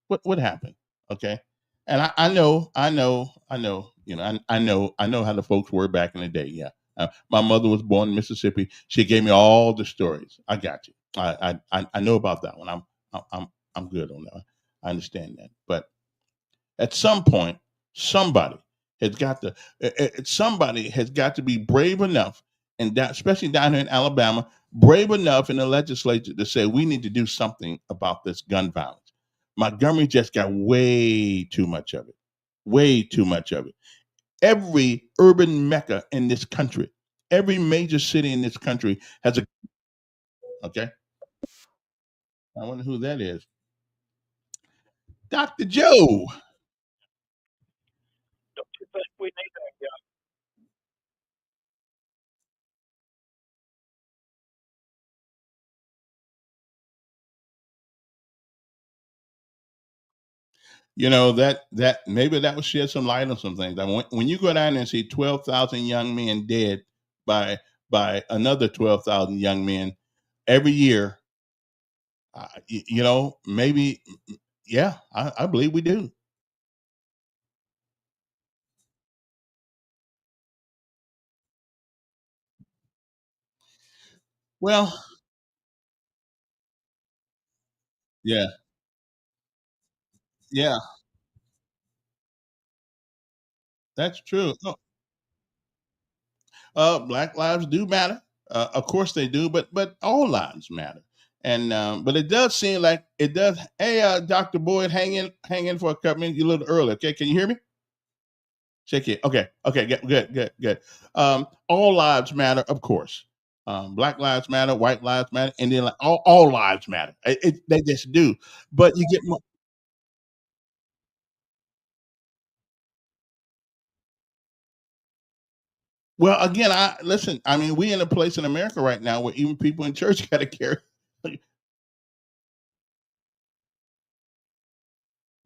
Speaker 1: What happened? Okay. And I know, I know how the folks were back in the day. Yeah. My mother was born in Mississippi. She gave me all the stories. I got you. I know about that one. I'm good on that. I understand that. But at some point, somebody somebody has got to be brave enough, and that, especially down here in Alabama, brave enough in the legislature to say we need to do something about this gun violence. Montgomery just got way too much of it. Way too much of it. Every urban mecca in this country, every major city in this country has a okay. I wonder who that is. Dr. Joe. That maybe that will shed some light on some things. I mean, when you go down there and see 12,000 young men dead by another 12,000 young men every year, maybe yeah, I believe we do. Well, yeah, yeah, that's true. No, Black lives do matter. Of course they do, but all lives matter. And but it does seem like it does. Hey, Dr. Boyd, hang in for a couple minutes. You're a little early. Okay, can you hear me? Check it. Okay. Okay. Good. All lives matter, of course. Black lives matter, white lives matter, and then like all lives matter. They just do. But you get more. Well, again, I listen. I mean, we in a place in America right now where even people in church got to carry.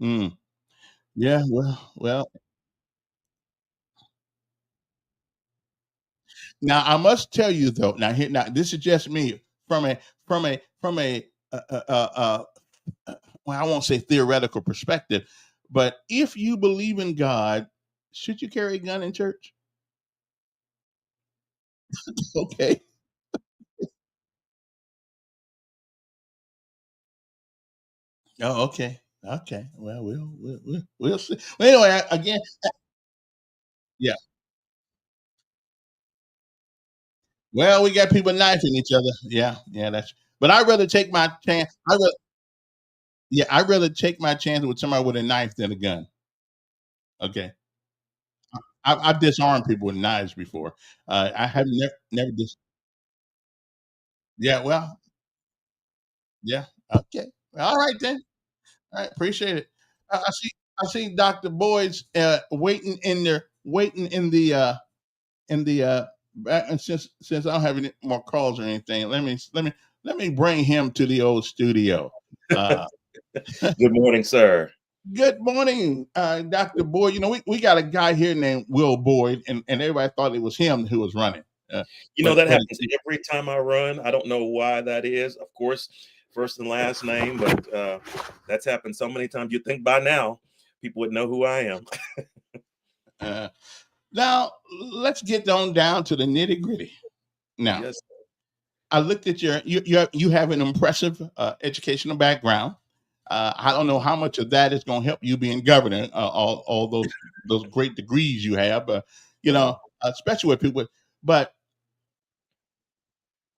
Speaker 1: Mm, yeah. Well. Now I must tell you though. Now this is just me from a well, I won't say theoretical perspective, but if you believe in God, should you carry a gun in church? Okay. Oh, okay. Okay. Well, we'll see. Well, anyway, again, yeah. Well, we got people knifing each other. Yeah, yeah. That's. But I'd rather take my chance. I'd rather take my chance with somebody with a knife than a gun. Okay. I've disarmed people with knives before. I have never dis. Yeah. Well. Yeah. Okay. All right then. All right, appreciate it. I see Dr. Boyd's waiting in the and since I don't have any more calls or anything, let me bring him to the old studio. Uh,
Speaker 5: Good morning, sir.
Speaker 1: good morning, Dr. Boyd. We got a guy here named Will Boyd, and everybody thought it was him who was running.
Speaker 5: You know,
Speaker 1: But
Speaker 5: that happens every time I run. I don't know why that is. Of course, first and last name, but that's happened so many times. You'd think by now people would know who I am.
Speaker 1: Uh, Now let's get on down to the nitty gritty. Now
Speaker 5: Yes.
Speaker 1: I looked at you have an impressive educational background. I don't know how much of that is going to help you being governor. All those great degrees you have, especially with people. But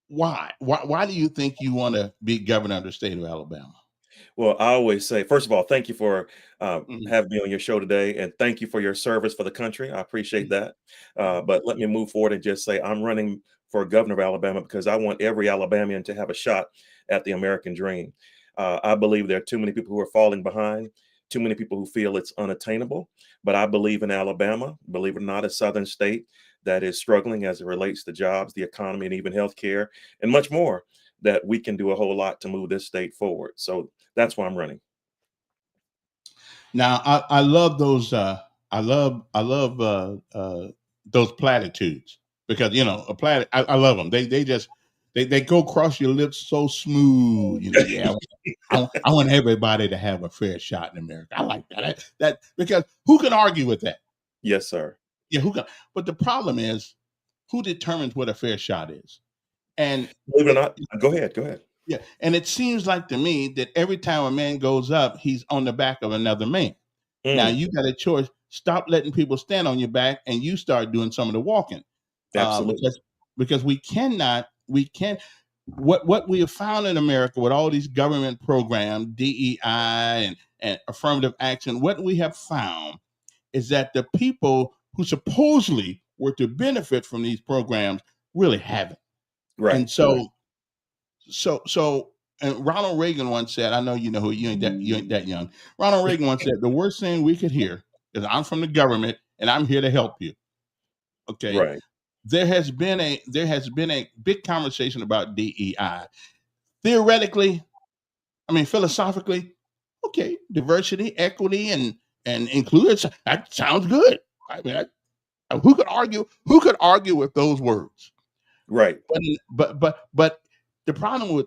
Speaker 1: why do you think you want to be governor of the state of Alabama?
Speaker 5: Well, I always say, first of all, thank you for
Speaker 1: Mhm,
Speaker 5: having me on your show today, and thank you for your service for the country. I appreciate
Speaker 1: mhm,
Speaker 5: that.
Speaker 1: mhm.
Speaker 5: But let me move forward and just say I'm running for governor of Alabama because I want every Alabamian to have a shot at the American dream. I believe there are too many people who are falling behind, too many people who feel it's unattainable. But I believe in Alabama, believe it or not, a southern state that is struggling as it relates to jobs, the economy, and even healthcare, and much more. That we can do a whole lot to move this state forward. So that's why I'm running.
Speaker 1: Now I love those. I love those platitudes because I love them. They go across your lips so smooth. Yeah, I want everybody to have a fair shot in America. I like that. That because who can argue with that?
Speaker 5: Yes, sir.
Speaker 1: Yeah, who can? But the problem is, who determines what a fair shot is? And
Speaker 5: Believe it or
Speaker 1: it
Speaker 5: not, go ahead. Go ahead.
Speaker 1: yeah, and it seems like to me that every time a man goes up, he's on the back of another man. Now
Speaker 5: Mm,
Speaker 1: you got a choice. Stop letting people stand on your back, and you start doing some of the walking,
Speaker 5: absolutely.
Speaker 1: because we can't. What we have found in America with all these government programs, DEI and affirmative action, what we have found is that the people who supposedly were to benefit from these programs really haven't.
Speaker 5: Right.
Speaker 1: And
Speaker 5: Right.
Speaker 1: so and Ronald Reagan once said, I know you know who you ain't that young. Ronald Reagan once said, the worst thing we could hear is I'm from the government and I'm here to help you. Okay.
Speaker 5: Right.
Speaker 1: There has been a big conversation about DEI. Theoretically, I mean philosophically, okay, diversity, equity, and inclusion. That sounds good. I mean, who could argue with those words?
Speaker 5: Right.
Speaker 1: But the problem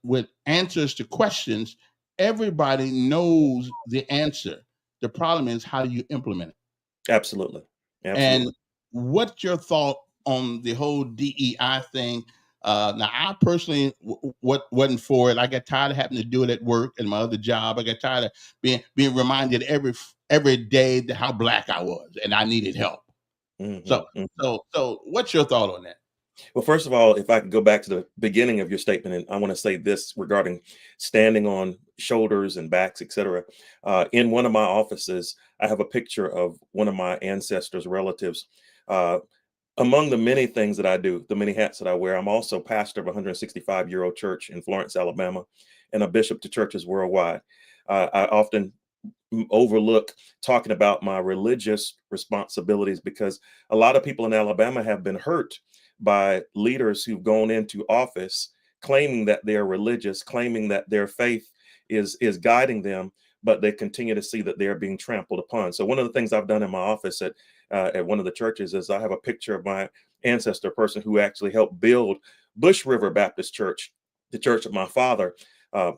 Speaker 1: with answers to questions, everybody knows the answer. The problem is how do you implement it?
Speaker 5: Absolutely.
Speaker 1: And
Speaker 5: Absolutely.
Speaker 1: what's your thought on the whole DEI thing? Now, I personally wasn't for it. I got tired of having to do it at work and my other job. I got tired of being reminded every day that how black I was and I needed help. So
Speaker 5: Hmm.
Speaker 1: so what's your thought on that?
Speaker 5: Well, first of all, if I could go back to the beginning of your statement, and I want to say this regarding standing on shoulders and backs, etc. In one of my offices, I have a picture of one of my ancestors' relatives. Uh, Among the many things that I do, the many hats that I wear, I'm also pastor of a 165-year-old church in Florence, Alabama, and a bishop to churches worldwide. I often overlook talking about my religious responsibilities because a lot of people in Alabama have been hurt by leaders who've gone into office claiming that they're religious, claiming that their faith is guiding them, but they continue to see that they're being trampled upon. So one of the things I've done in my office at one of the churches is I have a picture of my ancestor, person who actually helped build Bush River Baptist Church, the church of my father,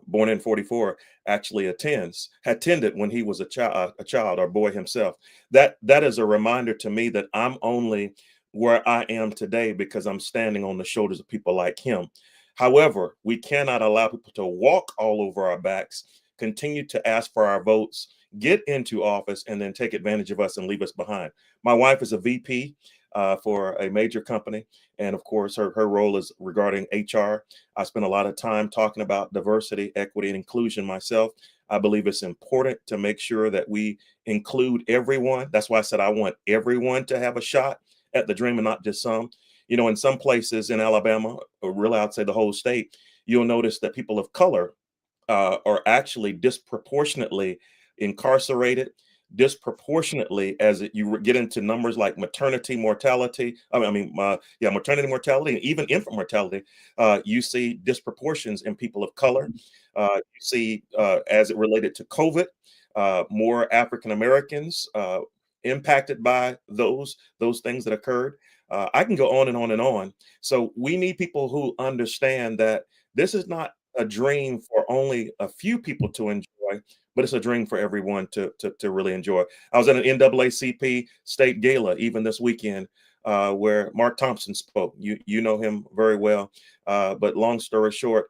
Speaker 5: born in 44, actually attended when he was a child or boy himself. That is a reminder to me that I'm only where I am today because I'm standing on the shoulders of people like him. However, we cannot allow people to walk all over our backs, continue to ask for our votes, get into office, and then take advantage of us and leave us behind. My wife is a VP for a major company, and of course, her role is regarding HR. I spend a lot of time talking about diversity, equity, and inclusion myself. I believe it's important to make sure that we include everyone. That's why I said I want everyone to have a shot at the dream and not just some. You know, in some places in Alabama, or really I'd say the whole state, you'll notice that people of color are actually disproportionately incarcerated, disproportionately as you get into numbers like maternity mortality. Yeah, maternity mortality and even infant mortality. You see disproportions in people of color. You see, as it related to COVID, more African Americans impacted by those things that occurred. I can go on and on and on. So we need people who understand that this is not a dream for only a few people to enjoy, but it's a dream for everyone to really enjoy. I was at an NAACP state gala even this weekend, where Mark Thompson spoke. You know him very well, but long story short,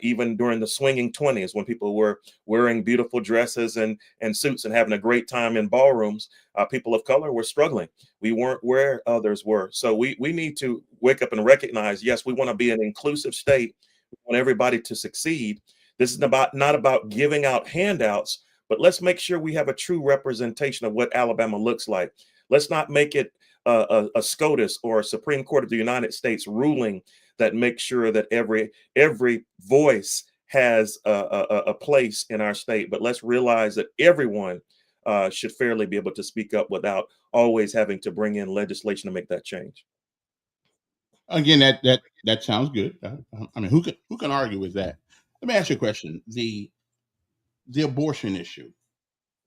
Speaker 5: even during the swinging 20s, when people were wearing beautiful dresses and suits and having a great time in ballrooms, people of color were struggling. We weren't where others were. So we need to wake up and recognize, yes, we want to be an inclusive state. We want everybody to succeed. This is not about giving out handouts, but let's make sure we have a true representation of what Alabama looks like. Let's not make it a SCOTUS or a Supreme Court of the United States ruling that makes sure that every voice has a place in our state. But let's realize that everyone should fairly be able to speak up without always having to bring in legislation to make that change.
Speaker 1: Again, that sounds good. I mean, who can argue with that? Let me ask you a question. The abortion issue.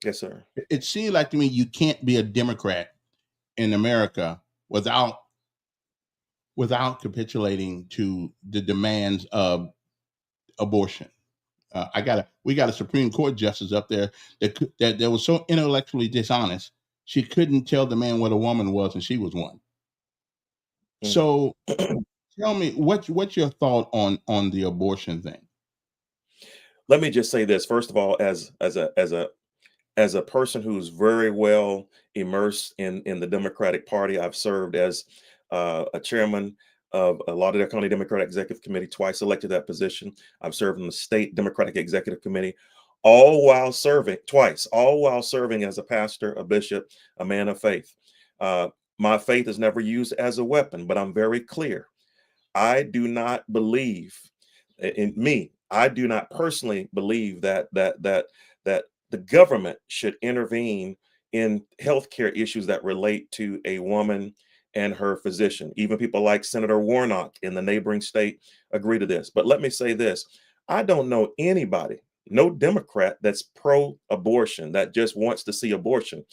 Speaker 5: Yes, sir.
Speaker 1: It seems like to me you can't be a Democrat in America without capitulating to the demands of abortion. We got a Supreme Court justice up there that was so intellectually dishonest she couldn't tell the man what a woman was, and she was one. So, tell me what's your thought on the abortion thing?
Speaker 5: Let me just say this first of all, as a person who's very well immersed in the Democratic Party. I've served as a chairman of a Lauderdale County Democratic Executive Committee, twice elected that position. I've served in the state Democratic Executive Committee, all while serving as a pastor, a bishop, a man of faith. My faith is never used as a weapon, but I'm very clear. I do not believe I do not personally believe that the government should intervene in healthcare issues that relate to a woman and her physician. Even people like Senator Warnock in the neighboring state agree to this. But let me say this. I don't know anybody, no Democrat that's pro-abortion, that just wants to see abortion.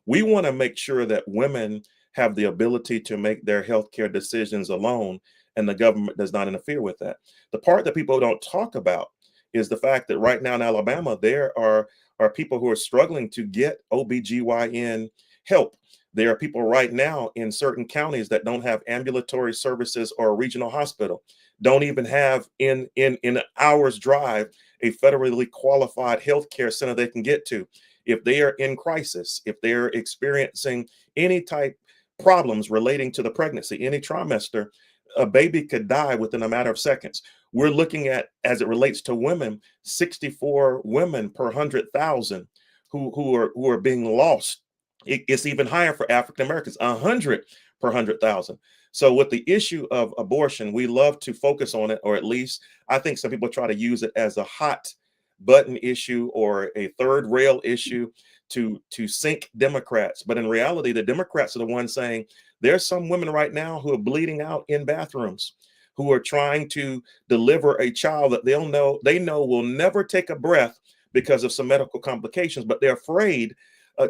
Speaker 5: We want to make sure that women have the ability to make their healthcare decisions alone, and the government does not interfere with that. The part that people don't talk about is the fact that right now in Alabama, there are people who are struggling to get OBGYN help. There are people right now in certain counties that don't have ambulatory services or a regional hospital, don't even have in an hour's drive a federally qualified healthcare center they can get to. If they are in crisis, if they're experiencing any type problems relating to the pregnancy, any trimester, a baby could die within a matter of seconds. We're looking at, as it relates to women, 64 women per 100,000 who are being lost. It's even higher for African Americans, 100 per 100,000. So with the issue of abortion, we love to focus on it, or at least I think some people try to use it as a hot button issue or a third rail issue to sink Democrats. But in reality, the Democrats are the ones saying there's some women right now who are bleeding out in bathrooms, who are trying to deliver a child that they know will never take a breath because of some medical complications, but they're afraid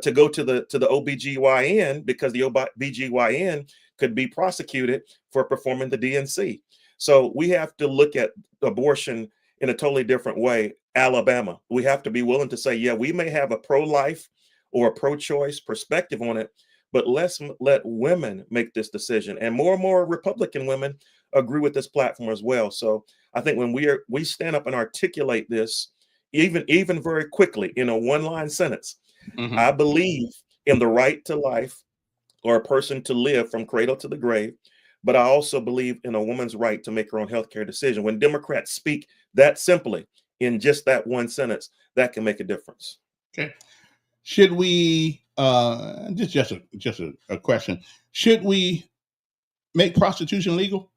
Speaker 5: to go to the OBGYN because the OBGYN could be prosecuted for performing the DNC. So we have to look at abortion in a totally different way. Alabama, we have to be willing to say, yeah, we may have a pro-life or a pro-choice perspective on it, but let's let women make this decision. And more Republican women agree with this platform as well. So I think when we stand up and articulate this, even very quickly in a one-line sentence, I believe in the right to life or a person to live from cradle to the grave, but I also believe in a woman's right to make her own healthcare decision. When Democrats speak that simply in just that one sentence, that can make a difference.
Speaker 1: Okay. Should we just a question? Should we make prostitution legal?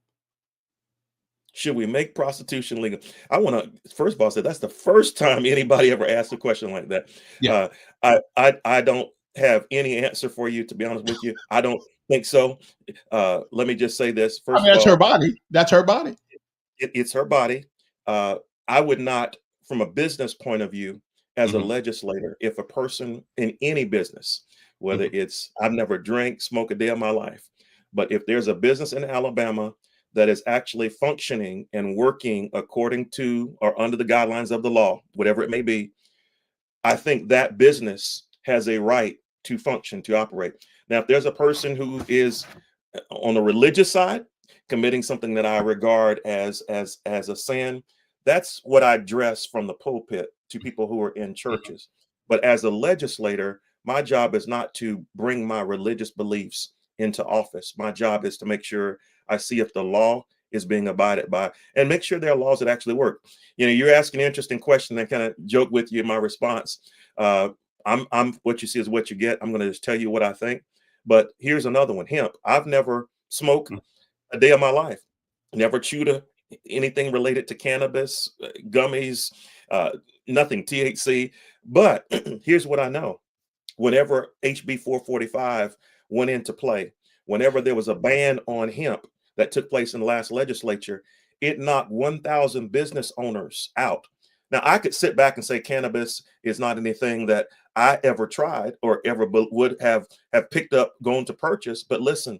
Speaker 5: Should we make prostitution legal? I want to first of all say that's the first time anybody ever asked a question like that.
Speaker 1: Yeah.
Speaker 5: I don't have any answer for you, to be honest with you. I don't think so. Let me just say this. First
Speaker 1: that's
Speaker 5: of all,
Speaker 1: her body. That's her body.
Speaker 5: It's her body. I would not, from a business point of view, as a legislator, if a person in any business, whether it's I've never drank, smoked a day of my life, but if there's a business in Alabama that is actually functioning and working according to or under the guidelines of the law, whatever it may be, I think that business has a right to function, to operate. Now, if there's a person who is on the religious side committing something that I regard as a sin, that's what I address from the pulpit to people who are in churches. But as a legislator, my job is not to bring my religious beliefs into office. My job is to make sure I see if the law is being abided by and make sure there are laws that actually work. You're asking an interesting question and kind of joke with you in my response. Uh, I'm what you see is what you get. I'm going to just tell you what I think. But here's another one. Hemp. I've never smoked a day of my life. Never chewed anything related to cannabis, gummies, uh, nothing THC. But here's what I know. Whenever HB 445 went into play, whenever there was a ban on hemp that took place in the last legislature, it knocked 1,000 business owners out. Now, I could sit back and say cannabis is not anything that I ever tried or ever would have picked up, going to purchase. But listen,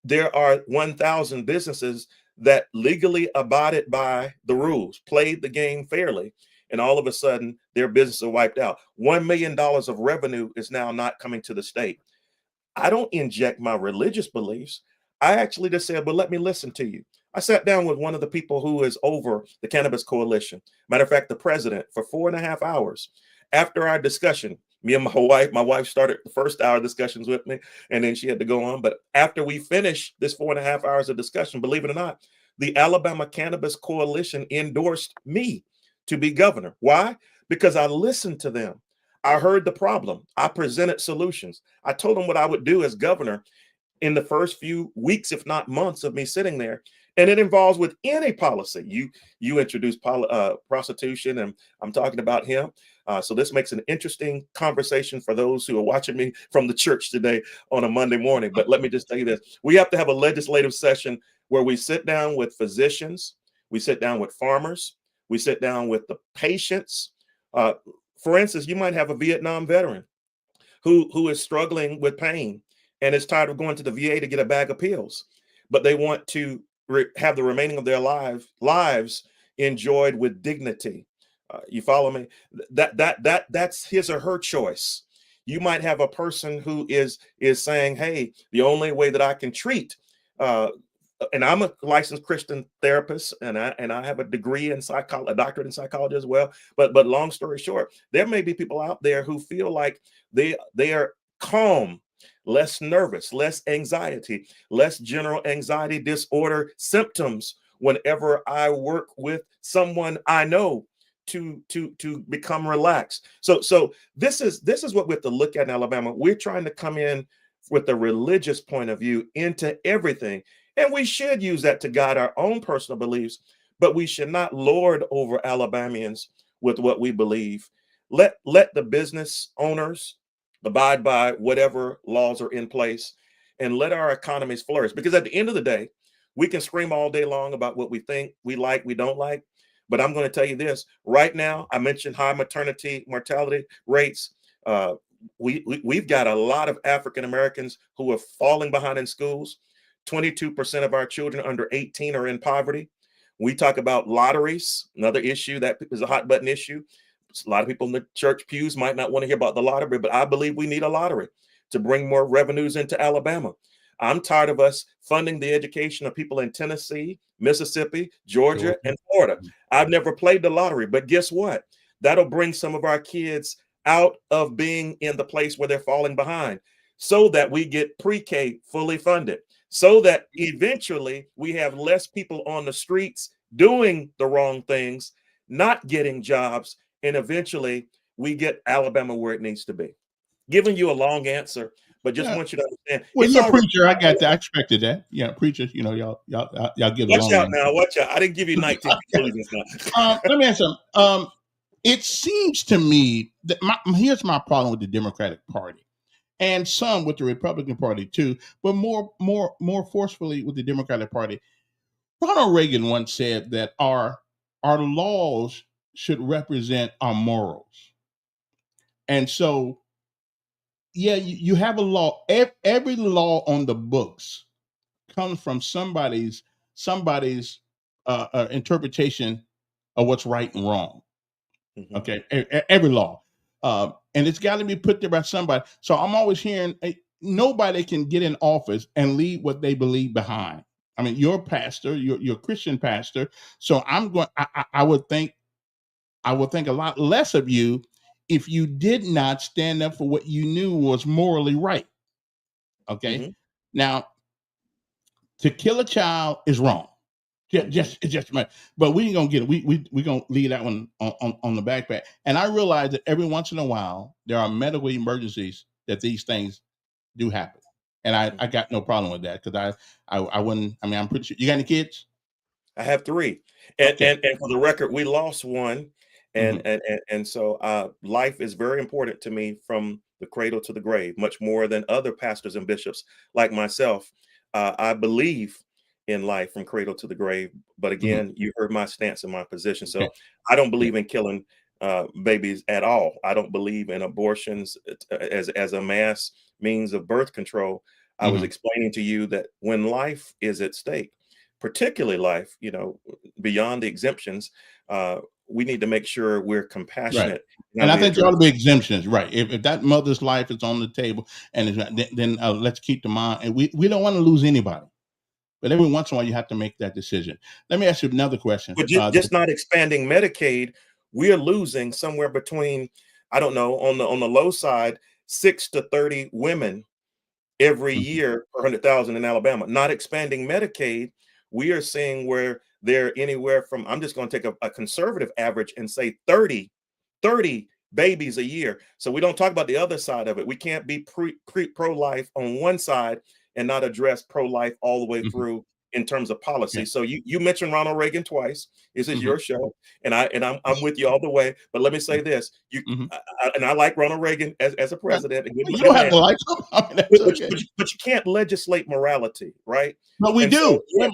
Speaker 5: there are 1,000 businesses that legally abided by the rules, played the game fairly, and all of a sudden their businesses are wiped out. $1 million of revenue is now not coming to the state. I don't inject my religious beliefs. I actually just said, but let me listen to you. I sat down with one of the people who is over the Cannabis Coalition. Matter of fact, the president, for 4.5 hours. After our discussion, me and my wife started the first hour discussions with me, and then she had to go on. But after we finished this 4.5 hours of discussion, believe it or not, the Alabama Cannabis Coalition endorsed me to be governor. Why? Because I listened to them. I heard the problem. I presented solutions. I told them what I would do as governor in the first few weeks, if not months, of me sitting there. And it involves with any policy. You introduce prostitution, and I'm talking about him. So this makes an interesting conversation for those who are watching me from the church today on a Monday morning. But let me just tell you this. We have to have a legislative session where we sit down with physicians, we sit down with farmers, we sit down with the patients. For instance, you might have a Vietnam veteran who is struggling with pain and is tired of going to the VA to get a bag of pills, but they want to have the remaining of their lives enjoyed with dignity. You follow me? That's his or her choice. You might have a person who is saying, "Hey, the only way that I can treat," and I'm a licensed Christian therapist, and I have a degree in psychology, a doctorate in psychology as well. But long story short, there may be people out there who feel like they are calm, less nervous, less anxiety, less general anxiety disorder symptoms whenever I work with someone I know to become relaxed. So this is what we have to look at in Alabama. We're trying to come in with a religious point of view into everything, and we should use that to guide our own personal beliefs, but we should not lord over Alabamians with what we believe. Let the business owners abide by whatever laws are in place, and let our economies flourish. Because at the end of the day, we can scream all day long about what we think, we like, we don't like. But I'm going to tell you this right now. I mentioned high maternity mortality rates. We've got a lot of African Americans who are falling behind in schools. 22% of our children under 18 are in poverty. We talk about lotteries, another issue that is a hot button issue. A lot of people in the church pews might not want to hear about the lottery, but I believe we need a lottery to bring more revenues into Alabama. I'm tired of us funding the education of people in Tennessee, Mississippi, Georgia, and Florida. I've never played the lottery, but guess what? That'll bring some of our kids out of being in the place where they're falling behind, so that we get pre-K fully funded, so that eventually we have less people on the streets doing the wrong things, not getting jobs, and eventually we get Alabama where it needs to be. Giving you a long answer, but just want you to understand.
Speaker 1: Well, you're a preacher. I got that. I expected that. Yeah, preachers. Y'all give a long
Speaker 5: Watch out
Speaker 1: answer.
Speaker 5: now. Watch out. I didn't give you 19 conclusions now.
Speaker 1: Let me ask you something. It seems to me that here's my problem with the Democratic Party, and some with the Republican Party too, but more forcefully with the Democratic Party. Ronald Reagan once said that our laws should represent our morals, and so yeah, you have a law. Every law on the books comes from somebody's somebody's interpretation of what's right and wrong.
Speaker 5: Mhm.
Speaker 1: Okay, every law, and it's got to be put there by somebody. So I'm always hearing nobody can get in office and leave what they believe behind. I mean, you're a pastor, you're a Christian pastor, so I'm going. I would think a lot less of you if you did not stand up for what you knew was morally right. Okay,
Speaker 5: Mhm.
Speaker 1: now to kill a child is wrong.
Speaker 5: Mhm.
Speaker 1: It's just but we ain't gonna get it. We gonna leave that one on the backpack. And I realize that every once in a while there are medical emergencies that these things do happen, and I got no problem with that because I wouldn't. I mean, I'm pretty sure you got any kids.
Speaker 5: I have three, and
Speaker 1: Okay.
Speaker 5: for the record, we lost one, and
Speaker 1: Hmm.
Speaker 5: so life is very important to me from the cradle to the grave, much more than other pastors and bishops like myself. I believe in life from cradle to the grave, but
Speaker 1: Hmm.
Speaker 5: again, you heard my stance and my position.
Speaker 1: Okay.
Speaker 5: So I don't
Speaker 1: Yeah.
Speaker 5: believe in killing babies at all. I don't believe in abortions as a mass means of birth control. I was
Speaker 1: Hmm.
Speaker 5: explaining to you that when life is at stake, particularly life, beyond the exemptions, we need to make sure we're
Speaker 1: Right.
Speaker 5: compassionate in how
Speaker 1: And I
Speaker 5: we
Speaker 1: think there ought
Speaker 5: address.
Speaker 1: to be exemptions, right? If that mother's life is on the table, and it's not, then let's keep the mind. And we don't want to lose anybody. But every once in a while, you have to make that decision. Let me ask you another question.
Speaker 5: But just not expanding Medicaid, we're losing somewhere between, I don't know, on the low side, 6 to 30 women every
Speaker 1: Mhm,
Speaker 5: year per 100,000 in Alabama. Not expanding Medicaid, we are seeing where they're anywhere from, I'm just going to take a conservative average and say 30 babies a year. So we don't talk about the other side of it. We can't be pro-life on one side and not address pro-life all the way
Speaker 1: mhm,
Speaker 5: through in terms of
Speaker 1: yeah,
Speaker 5: policy. So you mentioned Ronald Reagan twice. This is
Speaker 1: mhm,
Speaker 5: your show, and I'm with you all the way. But let me say this:
Speaker 1: mhm.
Speaker 5: and I like Ronald Reagan as a
Speaker 1: Right.
Speaker 5: president, a
Speaker 1: Well, you
Speaker 5: good
Speaker 1: don't have
Speaker 5: man.
Speaker 1: to like them. I mean,
Speaker 5: But
Speaker 1: that's okay.
Speaker 5: you can't legislate morality, right?
Speaker 1: But we
Speaker 5: And so,
Speaker 1: do.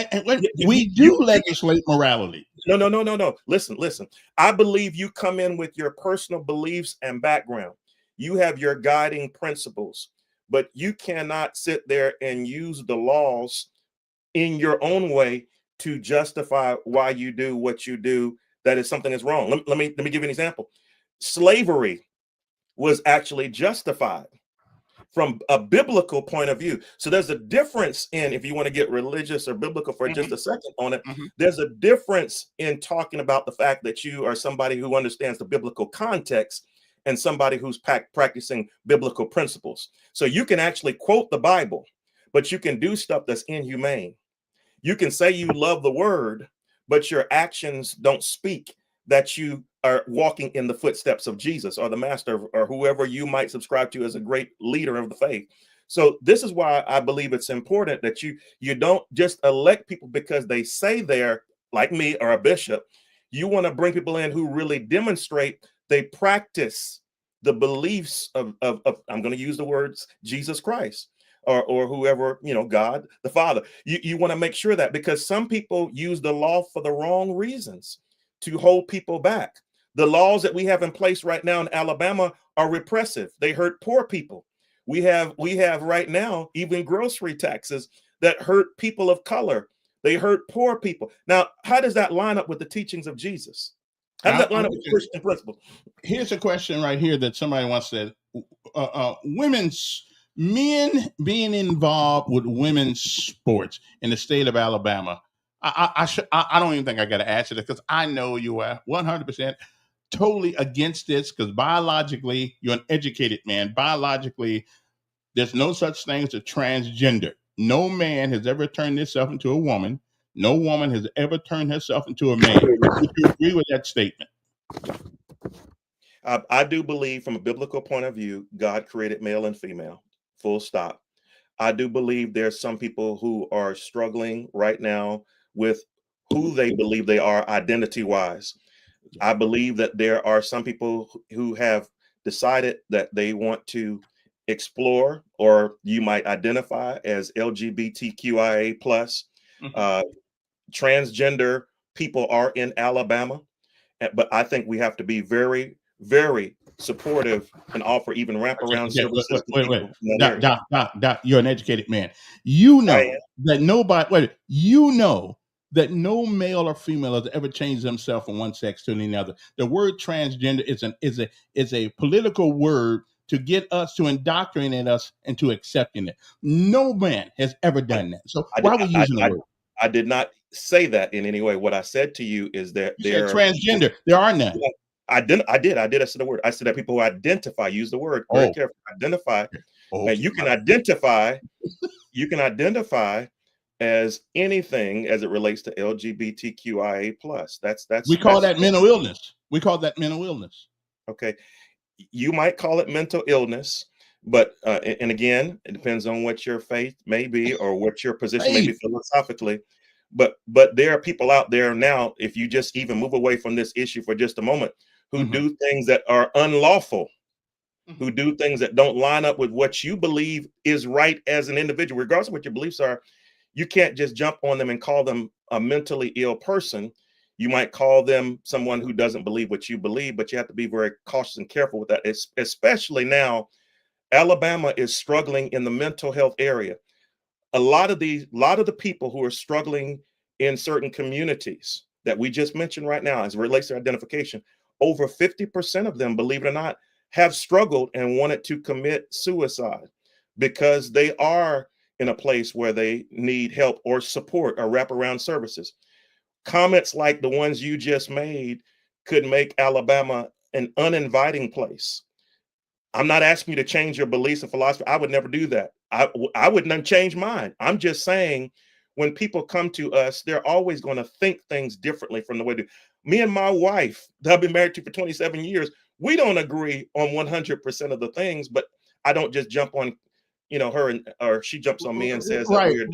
Speaker 5: yeah,
Speaker 1: We do legislate morality.
Speaker 5: no. Listen. I believe you come in with your personal beliefs and background. You have your guiding principles, but you cannot sit there and use the laws in your own way to justify why you do what you do. That is something that's wrong. Let me give you an example. Slavery was actually justified from a biblical point of view. So there's a difference in, if you want to get religious or biblical for just
Speaker 1: Mhm,
Speaker 5: a second on it,
Speaker 1: mhm,
Speaker 5: there's a difference in talking about the fact that you are somebody who understands the biblical context and somebody who's practicing biblical principles. So you can actually quote the Bible, but you can do stuff that's inhumane. You can say you love the word, but your actions don't speak that you are walking in the footsteps of Jesus or the master or whoever you might subscribe to as a great leader of the faith. So this is why I believe it's important that you don't just elect people because they say they're like me or a bishop. You want to bring people in who really demonstrate they practice the beliefs of I'm going to use the words Jesus Christ or whoever, God the Father. You want to make sure that, because some people use the law for the wrong reasons, to hold people back. The laws that we have in place right now in Alabama are repressive. They hurt poor people. We have right now even grocery taxes that hurt people of color. They hurt poor people. Now, how does that line up with the teachings of Jesus? How does
Speaker 1: Now,
Speaker 5: that line up with Christian principles?
Speaker 1: here's a question right here that somebody once said: women's men being involved with women's sports in the state of Alabama. I don't even think I got to answer that because I know you are 100% totally against this because biologically you're an educated man. Biologically, there's no such thing as a transgender. No man has ever turned himself into a woman. No woman has ever turned herself into a man. Would you agree with that statement?
Speaker 5: I do believe, from a biblical point of view, God created male and female, full stop. I do believe there's some people who are struggling right now with who they believe they are identity wise. I believe that there are some people who have decided that they want to explore, or you might identify as LGBTQIA plus.
Speaker 1: Mhm.
Speaker 5: Uh, Transgender people are in Alabama, but I think we have to be very, very supportive and offer even wraparound services to
Speaker 1: Wait.
Speaker 5: people in that area.
Speaker 1: Doc, you're an educated man. You
Speaker 5: I
Speaker 1: know that nobody, you know that no male or female has ever changed themselves from one sex to the other. The word transgender is a political word to get us to indoctrinate us into accepting it. No man has ever done that. So
Speaker 5: I,
Speaker 1: why are we using the word?
Speaker 5: I did not say that in any way. What I said to you is that
Speaker 1: You said
Speaker 5: there are people.
Speaker 1: transgender. There are none.
Speaker 5: I did. I said the word. I said that people who identify, use the word very
Speaker 1: Oh,
Speaker 5: carefully. Identify. Now
Speaker 1: okay.
Speaker 5: you can identify. You can identify as anything as it relates to LGBTQIA plus.
Speaker 1: We call that mental illness. We call that mental illness.
Speaker 5: Okay. You might call it mental illness, but and again, it depends on what your faith may be or what your position may be philosophically. But there are people out there now, if you just even move away from this issue for just a moment, who do things that are unlawful, who do things that don't line up with what you believe is right as an individual, regardless of what your beliefs are. You can't just jump on them and call them a mentally ill person. You might call them someone who doesn't believe what you believe, but you have to be very cautious and careful with that, especially now. Alabama is struggling in the mental health area. A lot of the people who are struggling in certain communities that we just mentioned right now, as it relates to identification, over 50% of them, believe it or not, have struggled and wanted to commit suicide because they are in a place where they need help or support or wraparound services. Comments like the ones you just made could make Alabama an uninviting place. I'm not asking you to change your beliefs and philosophy. I would never do that. I wouldn't change mine. I'm just saying when people come to us, they're always going to think things differently from the way they do. Me and my wife, that I've been married to for 27 years, we don't agree on 100% of the things, but I don't just jump on, her or she jumps on me and says that we're.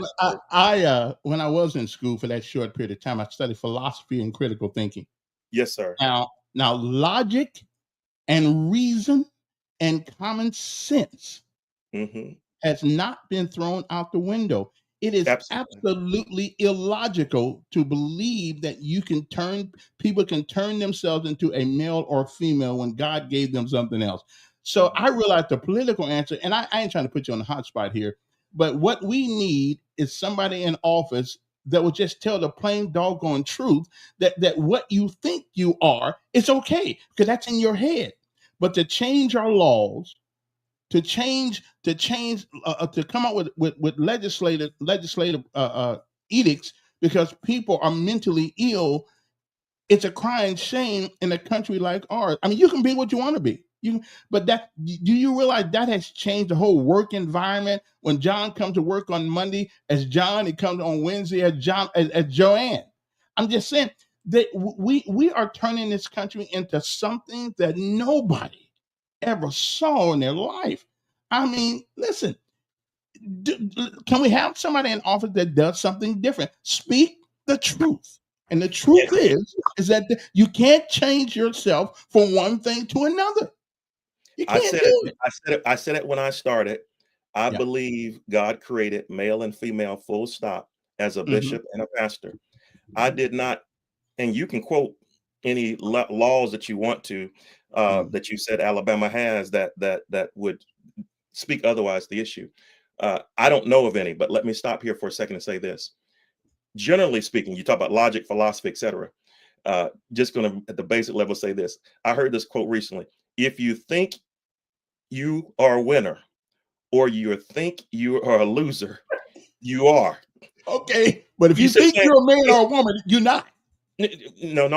Speaker 1: I when I was in school for that short period of time, I studied philosophy and critical thinking.
Speaker 5: Yes, sir.
Speaker 1: Now logic and reason and common sense has not been thrown out the window. It is absolutely illogical to believe that people can turn themselves into a male or female when God gave them something else. So I realize the political answer, and I ain't trying to put you on the hot spot here, but what we need is somebody in office that will just tell the plain doggone truth that what you think you are, it's okay because that's in your head. But to change our laws, to come up with legislative edicts because people are mentally ill, it's a crying shame in a country like ours. I mean, you can be what you want to be. But do you realize that has changed the whole work environment? When John comes to work on Monday as John, he comes on Wednesday as Joanne. I'm just saying that we are turning this country into something that nobody ever saw in their life. I mean, listen, can we have somebody in office that does something different? Speak the truth. And the truth is that you can't change yourself from one thing to another. You can't do it.
Speaker 5: I said it when I started. I believe God created male and female full stop as a bishop and a pastor. I did not, and you can quote any laws that you want to, that you said Alabama has that would speak otherwise the issue. I don't know of any, but let me stop here for a second and say this. Generally speaking, you talk about logic, philosophy, etc. Just going to, at the basic level, say this. I heard this quote recently. If you think you are a winner or you think you are a loser, you are.
Speaker 1: Okay. But if you think you're a man or a woman, you're not.
Speaker 5: No,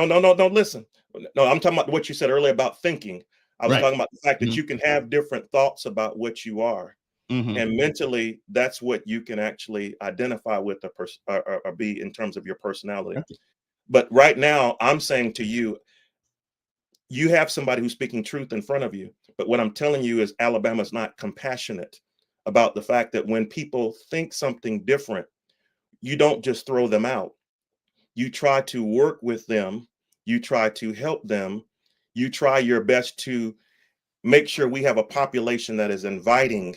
Speaker 5: listen. No, I'm talking about what you said earlier about thinking. I was talking about the fact that you can have different thoughts about what you are. And mentally, that's what you can actually identify with or be in terms of your personality. Okay. But right now, I'm saying to you, you have somebody who's speaking truth in front of you. But what I'm telling you is Alabama's not compassionate about the fact that when people think something different, you don't just throw them out. You try to work with them. You try to help them. You try your best to make sure we have a population that is inviting,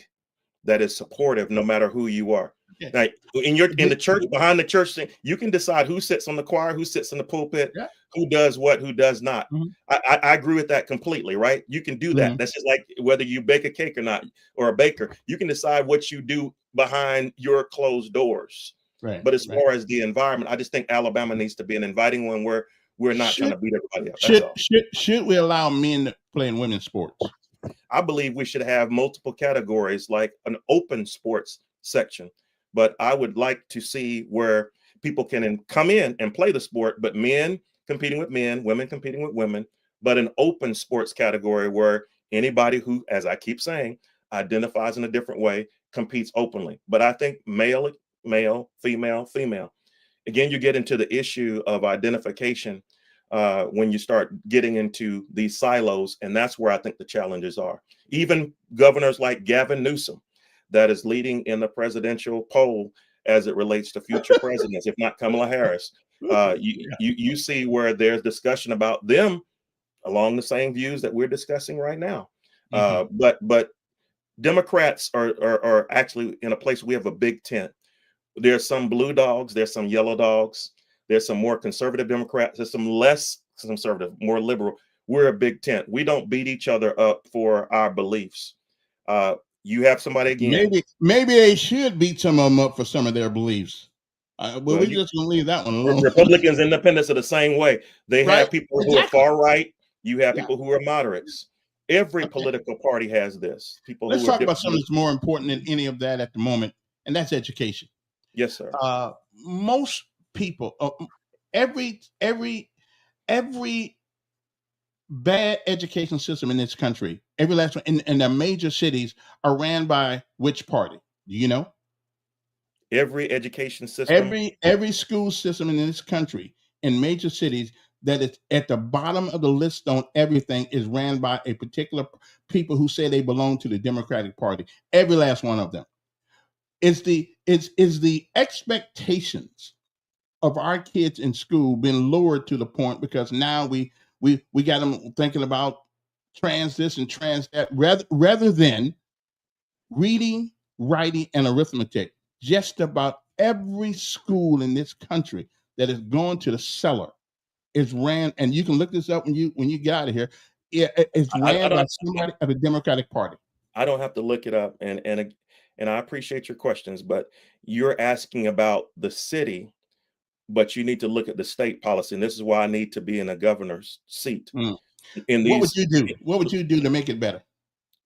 Speaker 5: that is supportive, no matter who you are. Now, in the church, behind the church thing, you can decide who sits on the choir, who sits in the pulpit, who does what, who does not.
Speaker 1: Mhm.
Speaker 5: I agree with that completely, right? You can do that.
Speaker 1: Mhm.
Speaker 5: That's just like whether you bake a cake or not, or a baker. You can decide what you do behind your closed doors.
Speaker 1: Right,
Speaker 5: But as
Speaker 1: right.
Speaker 5: far as the environment, I just think Alabama needs to be an inviting one where we're not trying
Speaker 1: Should
Speaker 5: to beat everybody up. That's all.
Speaker 1: should we allow men to play in women's sports?
Speaker 5: I believe we should have multiple categories like an open sports section. But I would like to see where people can come in and play the sport, but men competing with men, women competing with women, but an open sports category where anybody who, as I keep saying, identifies in a different way competes openly. But I think male, male, female, female. Again, you get into the issue of identification when you start getting into these silos, and that's where I think the challenges are. Even governors like Gavin Newsom, that is leading in the presidential poll as it relates to future presidents, if not Kamala Harris.
Speaker 1: Yeah.
Speaker 5: You see where there's discussion about them along the same views that we're discussing right now.
Speaker 1: Mhm.
Speaker 5: But Democrats are actually in a place we have a big tent. There's some blue dogs, there's some yellow dogs, there's some more conservative Democrats, there's some less conservative, more liberal. We're a big tent. We don't beat each other up for our beliefs. You have somebody again.
Speaker 1: Maybe they should beat some of them up for some of their beliefs. But
Speaker 5: Well,
Speaker 1: we just gonna leave that one
Speaker 5: Re-
Speaker 1: alone.
Speaker 5: Republicans, independents are the same way. They
Speaker 1: Right?
Speaker 5: have people who are
Speaker 1: Exactly.
Speaker 5: far right. You have
Speaker 1: Yeah.
Speaker 5: people who are moderates. Every
Speaker 1: Okay.
Speaker 5: political party has this. People
Speaker 1: Let's
Speaker 5: who are
Speaker 1: talk about
Speaker 5: different.
Speaker 1: something that's more important than any of that at the moment, and that's education.
Speaker 5: Yes, sir.
Speaker 1: Most people, every every bad education system in this country, every last one in the major cities are ran by which party? Do you know?
Speaker 5: Every education system.
Speaker 1: Every school system in this country in major cities that is at the bottom of the list on everything is ran by a particular people who say they belong to the Democratic Party. Every last one of them. Is the expectations of our kids in school been lowered to the point because now we got them thinking about trans this and trans that rather than reading, writing, and arithmetic. Just about every school in this country that is going to the cellar is ran, and you can look this up when you get out of here. It's
Speaker 5: I
Speaker 1: ran by
Speaker 5: don't.
Speaker 1: somebody of the Democratic Party.
Speaker 5: I don't have to look it up, and I appreciate your questions, but you're asking about the city, but you need to look at the state policy, and this is why I need to be in a governor's seat
Speaker 1: Mm.
Speaker 5: in
Speaker 1: What would
Speaker 5: these.
Speaker 1: you do? What would you do to make it better?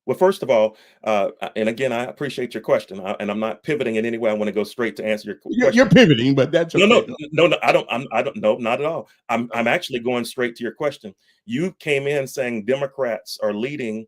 Speaker 5: Well, first of all, and again, I appreciate your question, and I'm not pivoting in any way. I want to go straight to answer your
Speaker 1: You're
Speaker 5: question.
Speaker 1: pivoting, but that's
Speaker 5: No, no,
Speaker 1: okay.
Speaker 5: no, no. I don't. No, not at all. I'm actually going straight to your question. You came in saying Democrats are leading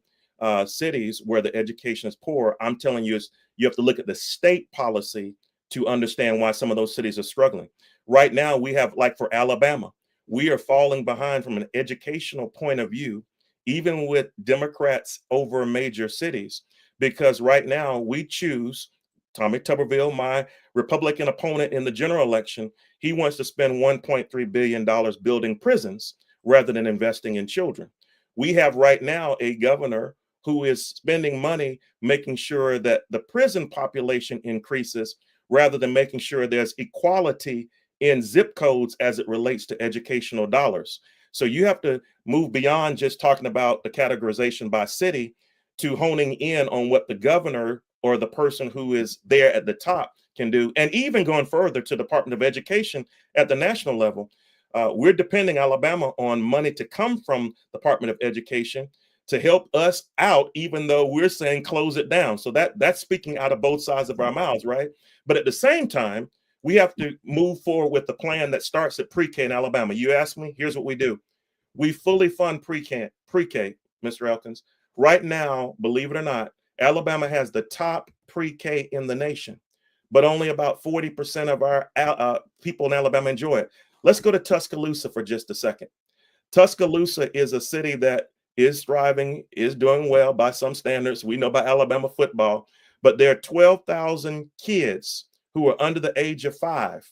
Speaker 5: cities where the education is poor. I'm telling you, is you have to look at the state policy to understand why some of those cities are struggling. Right now, we have, like for Alabama, we are falling behind from an educational point of view, even with Democrats over major cities, because right now we choose Tommy Tuberville, my Republican opponent in the general election. He wants to spend $1.3 billion building prisons rather than investing in children. We have right now a governor who is spending money making sure that the prison population increases rather than making sure there's equality in zip codes as it relates to educational dollars. So you have to move beyond just talking about the categorization by city to honing in on what the governor or the person who is there at the top can do, and even going further to the Department of Education at the national level. We're depending Alabama on money to come from the Department of Education to help us out, even though we're saying close it down. So that's speaking out of both sides of our mouths, right? But at the same time, we have to move forward with the plan that starts at pre-K in Alabama. You ask me, here's what we do. We fully fund pre-K, Mr. Elkins. Right now, believe it or not, Alabama has the top pre-K in the nation, but only about 40% of our people in Alabama enjoy it. Let's go to Tuscaloosa for just a second. Tuscaloosa is a city that is thriving, is doing well by some standards. We know about Alabama football, but there are 12,000 kids who are under the age of 5,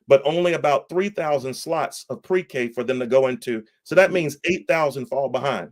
Speaker 5: but only about 3,000 slots of pre-K for them to go into. So that means 8,000 fall behind.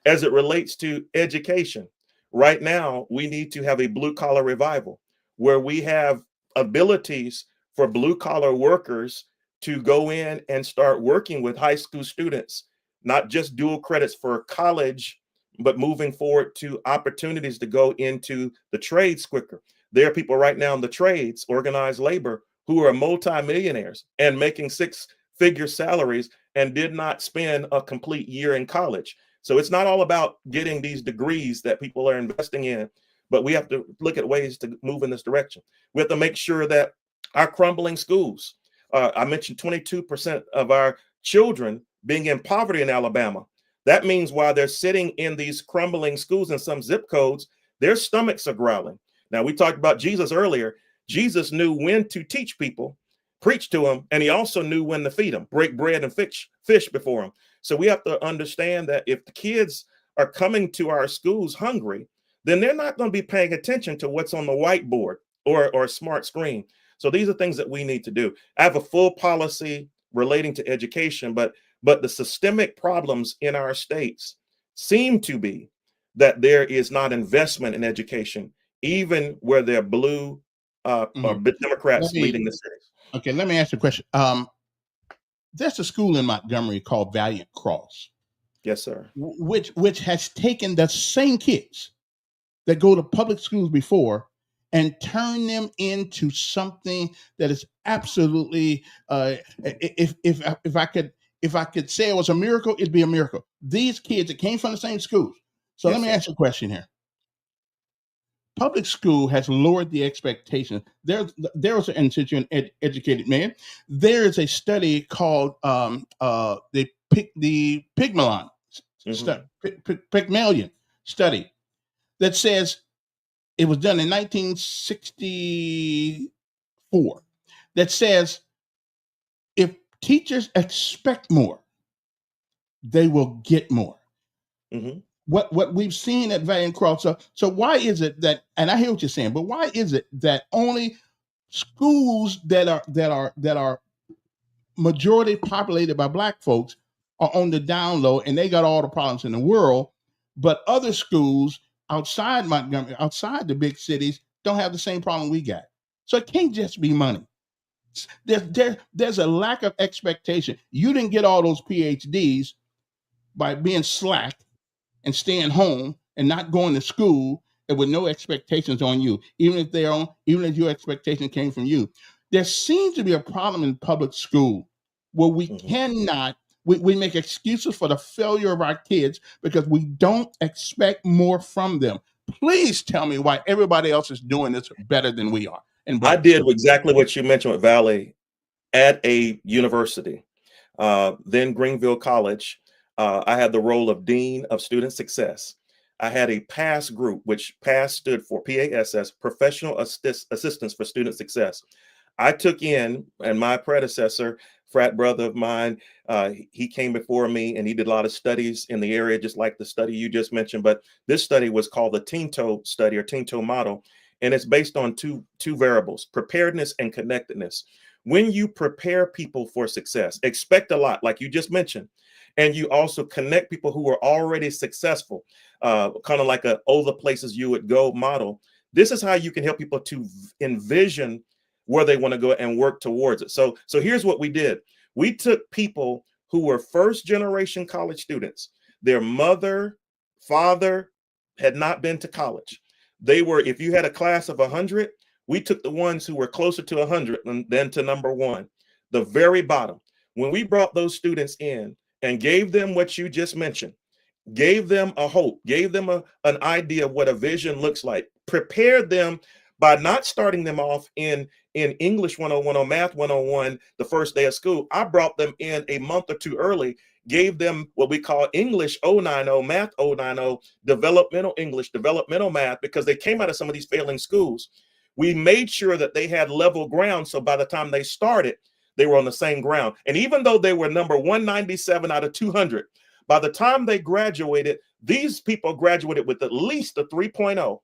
Speaker 5: As it relates to education, right now, we need to have a blue collar revival where we have abilities for blue collar workers to go in and start working with high school students, not just dual credits for college, but moving forward to opportunities to go into the trades quicker. There are people right now in the trades, organized labor, who are multimillionaires and making six-figure salaries and did not spend a complete year in college. So it's not all about getting these degrees that people are investing in, but we have to look at ways to move in this direction. We have to make sure that our crumbling schools, I mentioned 22% of our children being in poverty in Alabama. That means while they're sitting in these crumbling schools in some zip codes, their stomachs are growling. Now, we talked about Jesus earlier. Jesus knew when to teach people, preach to them, and he also knew when to feed them, break bread and fish before them. So we have to understand that if the kids are coming to our schools hungry, then they're not going to be paying attention to what's on the whiteboard or a smart screen. So these are things that we need to do. I have a full policy relating to education, but the systemic problems in our states seem to be that there is not investment in education, even where they're blue or Democrats leading the cities.
Speaker 1: Okay, let me ask you a question. There's a school in Montgomery called Valiant Cross.
Speaker 5: Yes, sir.
Speaker 1: Which has taken the same kids that go to public schools before and turn them into something that is absolutely if I could say it was a miracle, it'd be a miracle. These kids that came from the same schools. So
Speaker 5: Yes,
Speaker 1: let me
Speaker 5: sir.
Speaker 1: ask you a question here. Public school has lowered the expectation. There was an educated man. There is a study called the Pygmalion Pygmalion study that says it was done in 1964. That says if teachers expect more, they will get more. What we've seen at Valiant Cross. So why is it that, and I hear what you're saying, but why is it that only schools that are majority populated by Black folks are on the down low and they got all the problems in the world, but other schools outside Montgomery, outside the big cities, don't have the same problem we got? So it can't just be money. There's a lack of expectation. You didn't get all those PhDs by being slack and staying home and not going to school and with no expectations on you, even if your expectation came from you. There seems to be a problem in public school where we cannot, we make excuses for the failure of our kids because we don't expect more from them. Please tell me why everybody else is doing this better than we are. And
Speaker 5: I did exactly what you mentioned with Valley at a university, then Greenville College. I had the role of Dean of Student Success. I had a PASS group, which PASS stood for PASS, Professional Assistance for Student Success. I took in, and my predecessor, frat brother of mine, he came before me and he did a lot of studies in the area, just like the study you just mentioned. But this study was called the Tinto study or Tinto model. And it's based on two variables, preparedness and connectedness. When you prepare people for success, expect a lot, like you just mentioned. And you also connect people who are already successful, kind of like a the places you would go model. This is how you can help people to envision where they want to go and work towards it. So here's what we did. We took people who were first generation college students. Their mother, father had not been to college. They were, if you had a class of 100, we took the ones who were closer to 100 than to number one, the very bottom. When we brought those students in and gave them what you just mentioned, gave them a hope, gave them an idea of what a vision looks like, prepared them by not starting them off in English 101 or Math 101 the first day of school. I brought them in a month or two early, gave them what we call English 090, Math 090, developmental English, developmental math, because they came out of some of these failing schools. We made sure that they had level ground, so by the time they started, they were on the same ground. And even though they were number 197 out of 200, by the time they graduated, these people graduated with at least a 3.0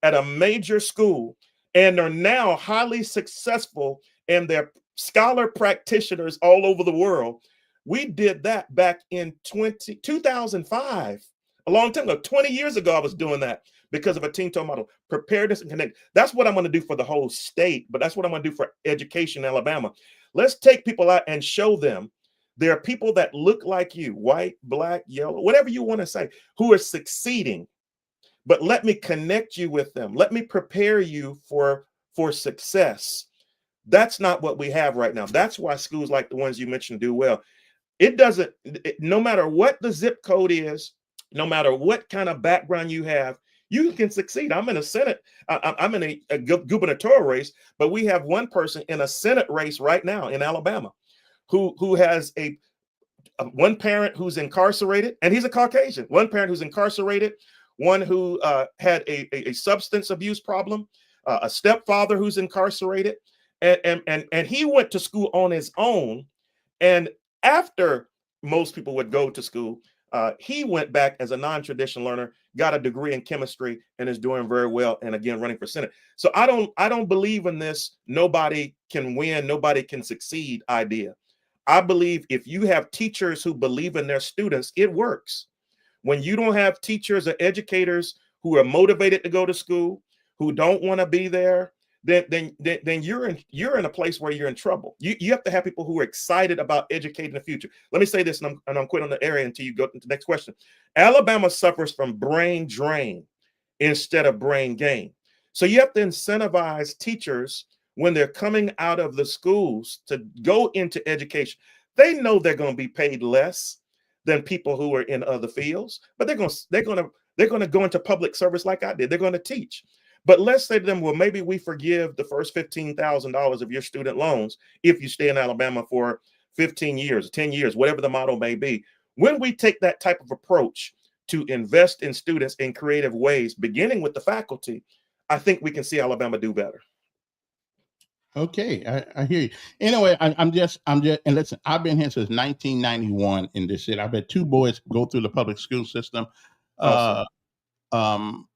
Speaker 5: at a major school and are now highly successful, and they're scholar practitioners all over the world. We did that back in 2005, a long time ago. 20 years ago, I was doing that because of a Tinto model, preparedness and connect. That's what I'm going to do for the whole state, but that's what I'm going to do for education in Alabama. Let's take people out and show them there are people that look like you, white, black, yellow, whatever you want to say, who are succeeding. But let me connect you with them. Let me prepare you for success. That's not what we have right now. That's why schools like the ones you mentioned do well. It doesn't, no matter what the zip code is, no matter what kind of background you have, you can succeed. I'm in a Senate, I'm in a gubernatorial race, but we have one person in a Senate race right now in Alabama who has one parent who's incarcerated, and he's a Caucasian, one parent who's incarcerated, one who had a substance abuse problem, a stepfather who's incarcerated, and he went to school on his own. And after most people would go to school, he went back as a non-traditional learner, got a degree in chemistry, and is doing very well. And again, running for Senate. So I don't believe in this nobody can win, nobody can succeed idea. I believe if you have teachers who believe in their students, it works. When you don't have teachers or educators who are motivated to go to school, who don't want to be there, then you're in a place where you're in trouble. You have to have people who are excited about educating the future. Let me say this, and I'm quitting on the area until you go to the next question. Alabama suffers from brain drain instead of brain gain. So you have to incentivize teachers when they're coming out of the schools to go into education. They know they're going to be paid less than people who are in other fields, but they're going to go into public service like I did. They're going to teach. But let's say to them, well, maybe we forgive the first $15,000 of your student loans if you stay in Alabama for 15 years, 10 years, whatever the model may be. When we take that type of approach to invest in students in creative ways, beginning with the faculty, I think we can see Alabama do better.
Speaker 1: Okay, I hear you. Anyway, I'm just, and listen, I've been here since 1991 in this city. I've had two boys go through the public school system.
Speaker 5: Awesome.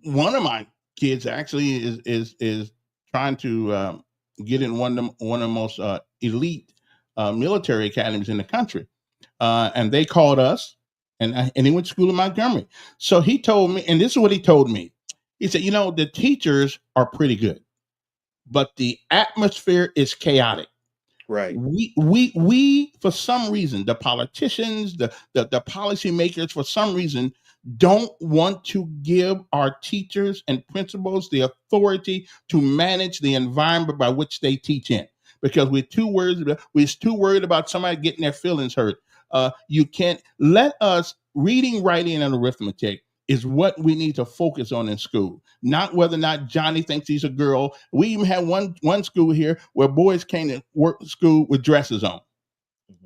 Speaker 1: One of my kids actually is trying to get in one of the most elite military academies in the country, and they called us, and he went to school in Montgomery. So he told me, and this is what he told me. He said, the teachers are pretty good, but the atmosphere is chaotic.
Speaker 5: Right.
Speaker 1: We for some reason, the politicians, the policymakers, for some reason, don't want to give our teachers and principals the authority to manage the environment by which they teach in, because we're too worried about somebody getting their feelings hurt. You can't let us reading, writing, and arithmetic is what we need to focus on in school, not whether or not Johnny thinks he's a girl. We even had one school here where boys came to work school with dresses on.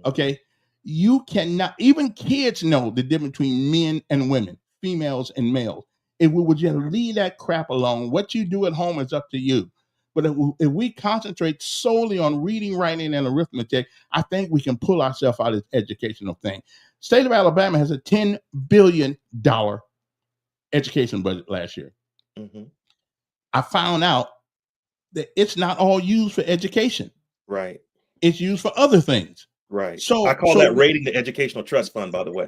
Speaker 1: Okay. You cannot, even kids know the difference between men and women, females and males. If we would just leave that crap alone, what you do at home is up to you. But if we concentrate solely on reading, writing, and arithmetic, I think we can pull ourselves out of this educational thing. State of Alabama has a $10 billion education budget last year. I found out that it's not all used for education.
Speaker 5: Right.
Speaker 1: It's used for other things.
Speaker 5: Right. So I call that rating the educational trust fund, by the way.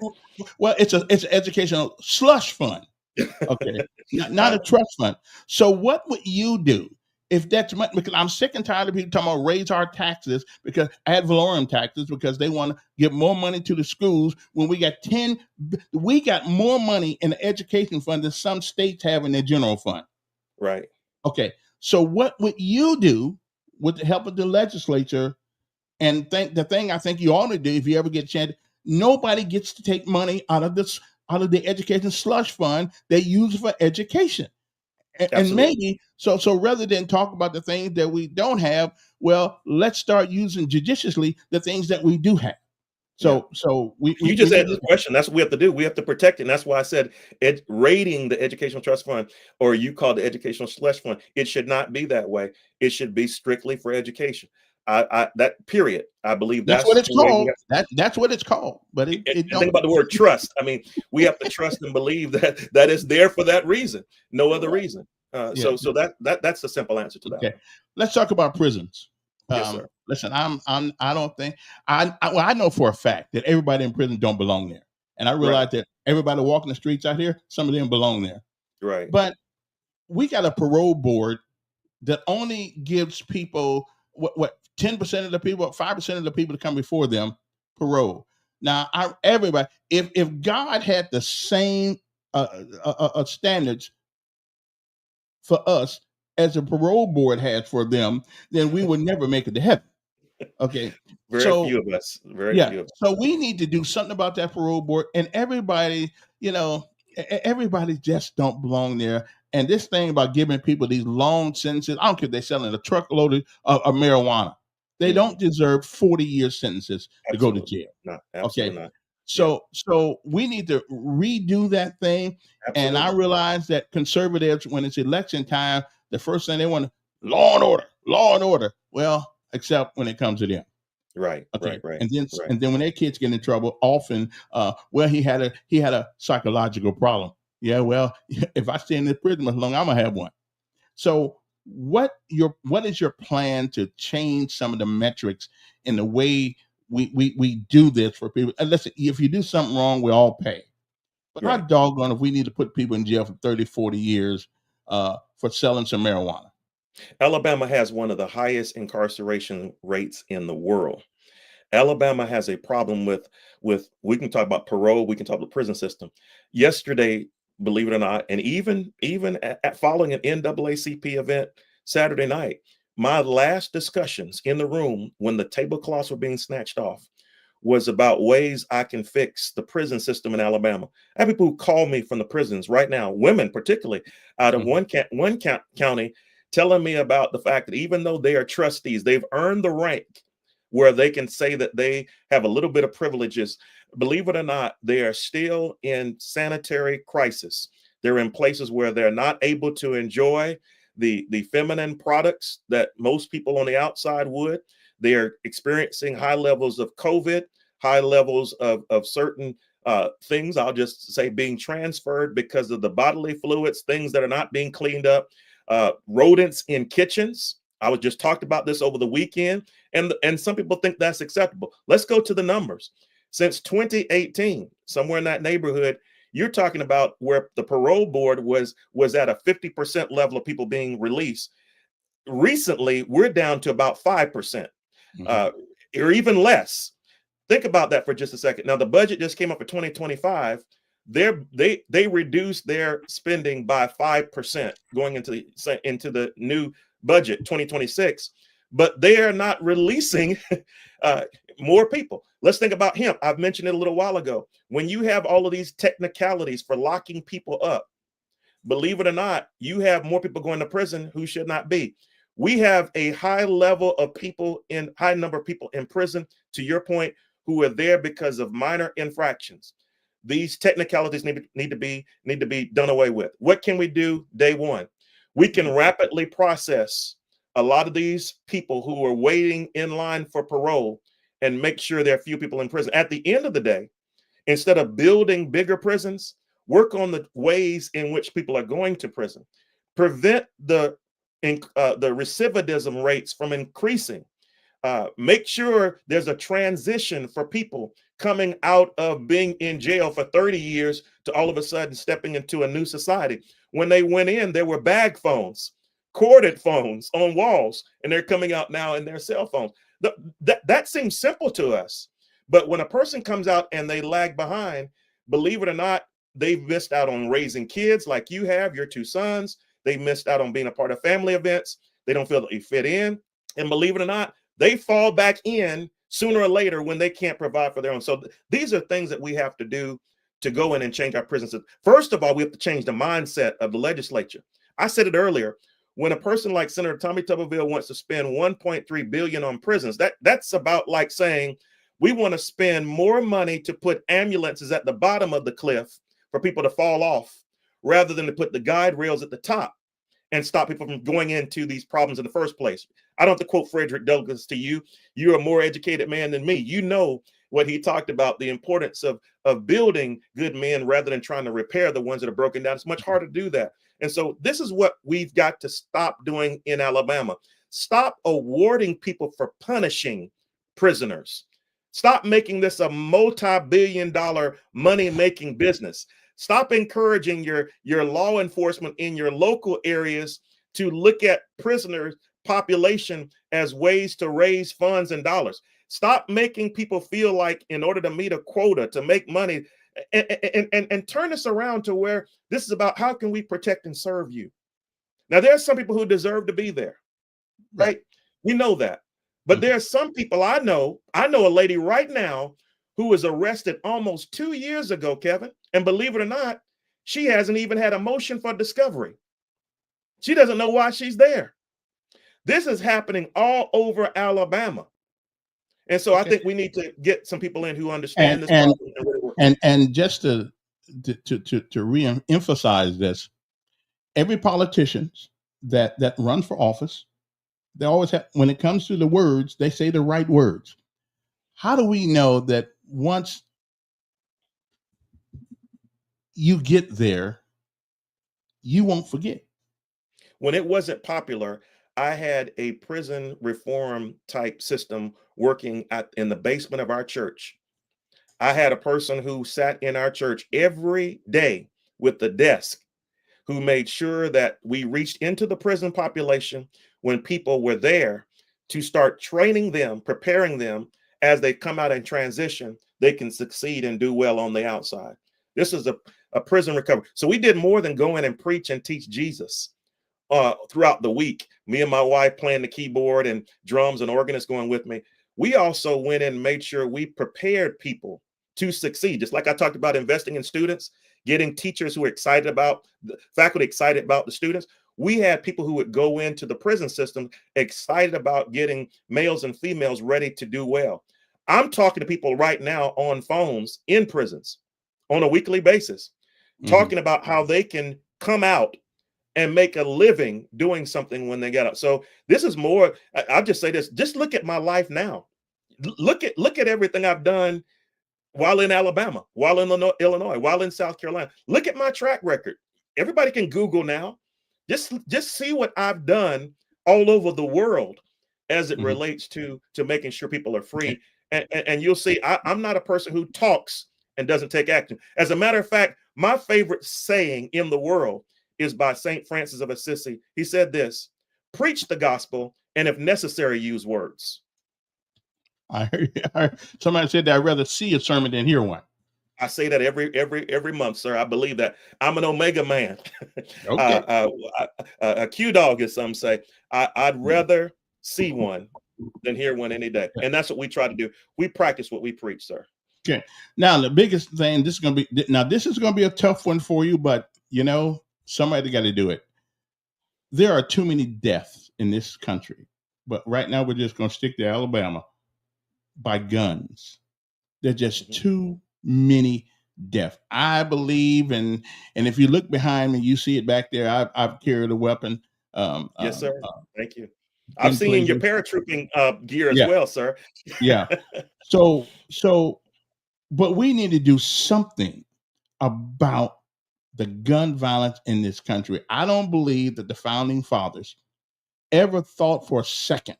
Speaker 1: Well, it's an educational slush fund. Okay. not a trust fund. So what would you do if that's much? Because I'm sick and tired of people talking about raise our taxes, because ad valorem taxes, because they want to give more money to the schools when we got more money in the education fund than some states have in their general fund.
Speaker 5: Right.
Speaker 1: Okay. So what would you do with the help of the legislature? And the thing I think you ought to do, if you ever get a chance, nobody gets to take money out of the education slush fund. They use it for education. And maybe so rather than talk about the things that we don't have, well, let's start using judiciously the things that we do have. So
Speaker 5: you just asked the question. That's what we have to do. We have to protect it. And that's why I said rating the educational trust fund, or you call the educational slush fund. It should not be that way. It should be strictly for education. That period. I believe
Speaker 1: that's what it's called. That's what it's called. But
Speaker 5: think about the word trust. I mean, we have to trust and believe that is there for that reason, no other reason. So that's the simple answer to that.
Speaker 1: Okay, let's talk about prisons.
Speaker 5: Yes, sir.
Speaker 1: Listen, I don't think I know for a fact that everybody in prison don't belong there, and I realize that everybody walking the streets out here, some of them belong there.
Speaker 5: Right.
Speaker 1: But we got a parole board that only gives people what 10% of the people, 5% of the people that come before them parole. Now, everybody, if God had the same standards for us as the parole board has for them, then we would never make it to heaven. Okay,
Speaker 5: Very
Speaker 1: so
Speaker 5: few of us. Very
Speaker 1: yeah,
Speaker 5: few of us.
Speaker 1: so we need to do something about that parole board, and everybody, everybody just don't belong there. And this thing about giving people these long sentences, I don't care if they're selling a truckload of marijuana, they
Speaker 5: Mhm.
Speaker 1: don't deserve 40-year sentences to go to
Speaker 5: Absolutely
Speaker 1: jail.
Speaker 5: not.
Speaker 1: Okay,
Speaker 5: Absolutely not. Yeah.
Speaker 1: so we need to redo that thing. And I
Speaker 5: Absolutely.
Speaker 1: realize that conservatives, when it's election time, the first thing they want, law and order, law and order. Well, except when it comes to them.
Speaker 5: Right.
Speaker 1: Okay,
Speaker 5: Right. Right.
Speaker 1: and then
Speaker 5: Right.
Speaker 1: and then when their kids get in trouble, often, well, he had a psychological problem. Yeah, well, if I stay in this prison as long, I'm gonna have one. So, what is your plan to change some of the metrics in the way we do this for people? And listen, if you do something wrong, we all pay. But how
Speaker 5: Right.
Speaker 1: doggone if we need to put people in jail for 30, 40 years for selling some marijuana?
Speaker 5: Alabama has one of the highest incarceration rates in the world. Alabama has a problem with we can talk about parole, we can talk about the prison system. Yesterday, believe it or not, and even at following an NAACP event Saturday night, my last discussions in the room when the tablecloths were being snatched off was about ways I can fix the prison system in Alabama. I have people who call me from the prisons right now, women particularly, out of
Speaker 1: Mhm.
Speaker 5: one county, telling me about the fact that even though they are trustees, they've earned the rank where they can say that they have a little bit of privileges. Believe it or not, they are still in sanitary crisis. They're in places where they're not able to enjoy the feminine products that most people on the outside would. They are experiencing high levels of COVID, high levels of certain things, I'll just say, being transferred because of the bodily fluids, things that are not being cleaned up, rodents in kitchens. I was just talked about this over the weekend, and some people think that's acceptable. Let's go to the numbers. Since 2018, somewhere in that neighborhood, you're talking about where the parole board was at a 50% level of people being released. Recently, we're down to about 5%,
Speaker 1: Mhm.
Speaker 5: uh, or even less. Think about that for just a second. Now, the budget just came up for 2025. They reduced their spending by 5% going into the new budget 2026, but they are not releasing uh, more people. Let's think about hemp. I've mentioned it a little while ago. When you have all of these technicalities for locking people up, believe it or not, you have more people going to prison who should not be. We have a high number of people in prison, to your point, who are there because of minor infractions. These technicalities need to be done away with. What can we do day one? We can rapidly process a lot of these people who are waiting in line for parole and make sure there are few people in prison. At the end of the day, instead of building bigger prisons, work on the ways in which people are going to prison. Prevent the recidivism rates from increasing. Make sure there's a transition for people coming out of being in jail for 30 years to all of a sudden stepping into a new society. When they went in, there were bag phones, corded phones on walls, and they're coming out now in their cell phones. That seems simple to us. But when a person comes out and they lag behind, believe it or not, they've missed out on raising kids like you have, your two sons. They missed out on being a part of family events. They don't feel that they fit in. And believe it or not, they fall back in sooner or later when they can't provide for their own. So these are things that we have to do to go in and change our prison system. First of all, we have to change the mindset of the legislature. I said it earlier. When a person like Senator Tommy Tuberville wants to spend 1.3 billion on prisons, that's about like saying we want to spend more money to put ambulances at the bottom of the cliff for people to fall off rather than to put the guide rails at the top and stop people from going into these problems in the first place. I don't have to quote Frederick Douglass to you. You're a more educated man than me. You know what he talked about, the importance of building good men rather than trying to repair the ones that are broken down. It's much harder to do that. And so this is what we've got to stop doing in Alabama. Stop awarding people for punishing prisoners. Stop making this a multi-billion-dollar money-making business. Stop encouraging your law enforcement in your local areas to look at prisoners population as ways to raise funds and dollars. Stop making people feel like in order to meet a quota, to make money, and turn this around to where this is about how can we protect and serve you. Now, there's some people who deserve to be there, right? We know that. But
Speaker 1: Mhm.
Speaker 5: there's some people I know a lady right now who was arrested almost 2 years ago, Kevin. And believe it or not, she hasn't even had a motion for discovery. She doesn't know why she's there. This is happening all over Alabama. And so I
Speaker 1: Okay.
Speaker 5: think we need to get some people in who understand
Speaker 1: And
Speaker 5: this
Speaker 1: and
Speaker 5: problem and really work.
Speaker 1: and just to re-emphasize this, every politician that run for office, they always have, when it comes to the words, they say the right words. How do we know that once you get there, you won't forget?
Speaker 5: When it wasn't popular, I had a prison reform type system working in the basement of our church. I had a person who sat in our church every day with the desk who made sure that we reached into the prison population when people were there to start training them, preparing them as they come out and transition, they can succeed and do well on the outside. This is a prison recovery. So we did more than go in and preach and teach Jesus throughout the week. Me and my wife playing the keyboard and drums and organist going with me. We also went in and made sure we prepared people to succeed. Just like I talked about investing in students, getting teachers who are excited about the faculty, excited about the students. We had people who would go into the prison system excited about getting males and females ready to do well. I'm talking to people right now on phones in prisons on a weekly basis,
Speaker 1: Mhm.
Speaker 5: talking about how they can come out and make a living doing something when they get out. So this is more, I'll just say this, just look at my life now. Look at everything I've done while in Alabama, while in Illinois, while in South Carolina. Look at my track record. Everybody can Google now. Just see what I've done all over the world as it
Speaker 1: Mhm.
Speaker 5: relates to making sure people are
Speaker 1: Okay.
Speaker 5: free. And you'll see I'm not a person who talks and doesn't take action. As a matter of fact, my favorite saying in the world is by St. Francis of Assisi. He said this: preach the gospel, and if necessary, use words.
Speaker 1: I heard somebody said that I'd rather see a sermon than hear one.
Speaker 5: I say that every month, sir. I believe that. I'm an Omega man,
Speaker 1: Okay.
Speaker 5: a Q dog, as some say. I'd
Speaker 1: Mhm.
Speaker 5: rather see one than hear one any day, and that's what we try to do. We practice what we preach, sir.
Speaker 1: Okay. Now the biggest thing, this is gonna be a tough one for you, but somebody got to do it. There are too many deaths in this country, but right now we're just gonna stick to Alabama by guns. There's just
Speaker 5: Mhm.
Speaker 1: too many deaths. I believe, and if you look behind me, you see it back there. I've carried a weapon. Um,
Speaker 5: Yes,
Speaker 1: um,
Speaker 5: sir.
Speaker 1: uh,
Speaker 5: Thank you. I've
Speaker 1: been
Speaker 5: seen your
Speaker 1: places.
Speaker 5: paratrooping gear as
Speaker 1: Yeah,
Speaker 5: well, sir.
Speaker 1: yeah. So, but we need to do something about the gun violence in this country. I don't believe that the founding fathers ever thought for a second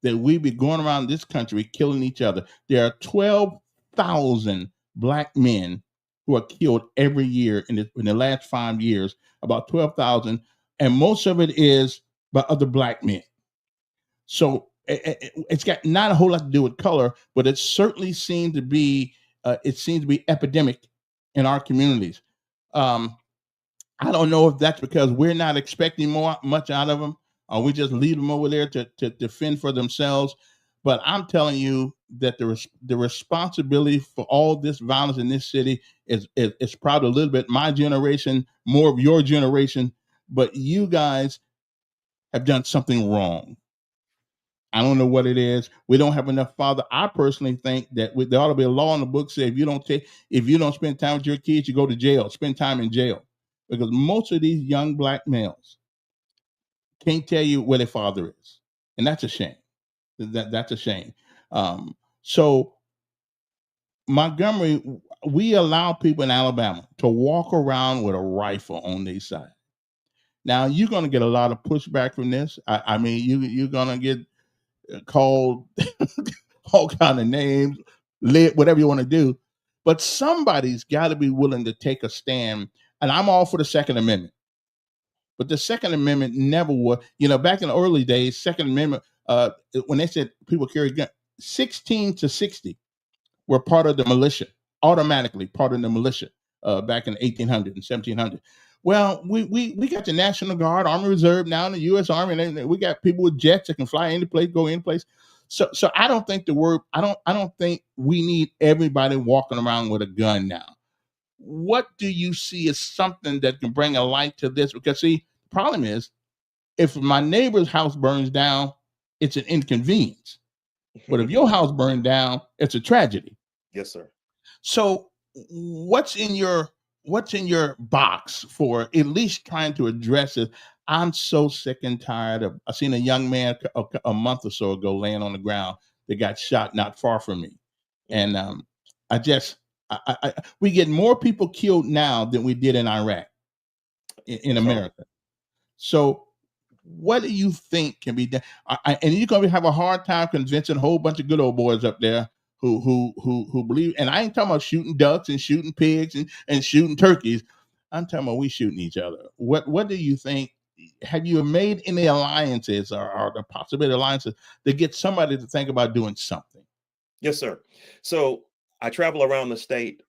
Speaker 1: that we'd be going around this country killing each other. There are 12,000 black men who are killed every year in the last 5 years, about 12,000, and most of it is by other black men. So it's got not a whole lot to do with color, but it certainly seems to be epidemic in our communities. Um, I don't know if that's because we're not expecting much out of them, or we just leave them over there to fend for themselves. But I'm telling you that the responsibility for all this violence in this city is probably a little bit my generation, more of your generation. But you guys have done something wrong. I don't know what it is. We don't have enough father. I personally think that there ought to be a law in the book say if you don't spend time with your kids, you go to jail. Spend time in jail, because most of these young black males can't tell you where their father is, and that's a shame. That's a shame. So Montgomery, we allow people in Alabama to walk around with a rifle on their side. Now you're going to get a lot of pushback from this. I mean, you're going to get called all kind of names, lit, whatever you want to do. But somebody's got to be willing to take a stand. And I'm all for the Second Amendment. but the Second Amendment never was. Back in the early days, Second Amendment, when they said people carry guns, 16 to 60 were part of the militia, automatically part of the militia, back in 1800 and 1700. Well, we got the National Guard, Army Reserve now in the U.S. Army, and we got people with jets that can fly any place, go any place. So I don't think I don't think we need everybody walking around with a gun now. What do you see as something that can bring a light to this? Because see, the problem is, if my neighbor's house burns down, it's an inconvenience. But if your house burned down, it's a tragedy.
Speaker 5: Yes, sir.
Speaker 1: So what's in your box for at least trying to address it? I'm so sick and tired of. I seen a young man a month or so ago laying on the ground that got shot not far from me, and I just we get more people killed now than we did in Iraq in America. So what do you think can be done? And you're going to have a hard time convincing a whole bunch of good old boys up there who believe. And I ain't talking about shooting ducks and shooting pigs and shooting turkeys. I'm talking about we shooting each other. What do you think? Have you made any alliances or the possibility of alliances to get somebody to think about doing something?
Speaker 5: Yes, sir. So I travel around the state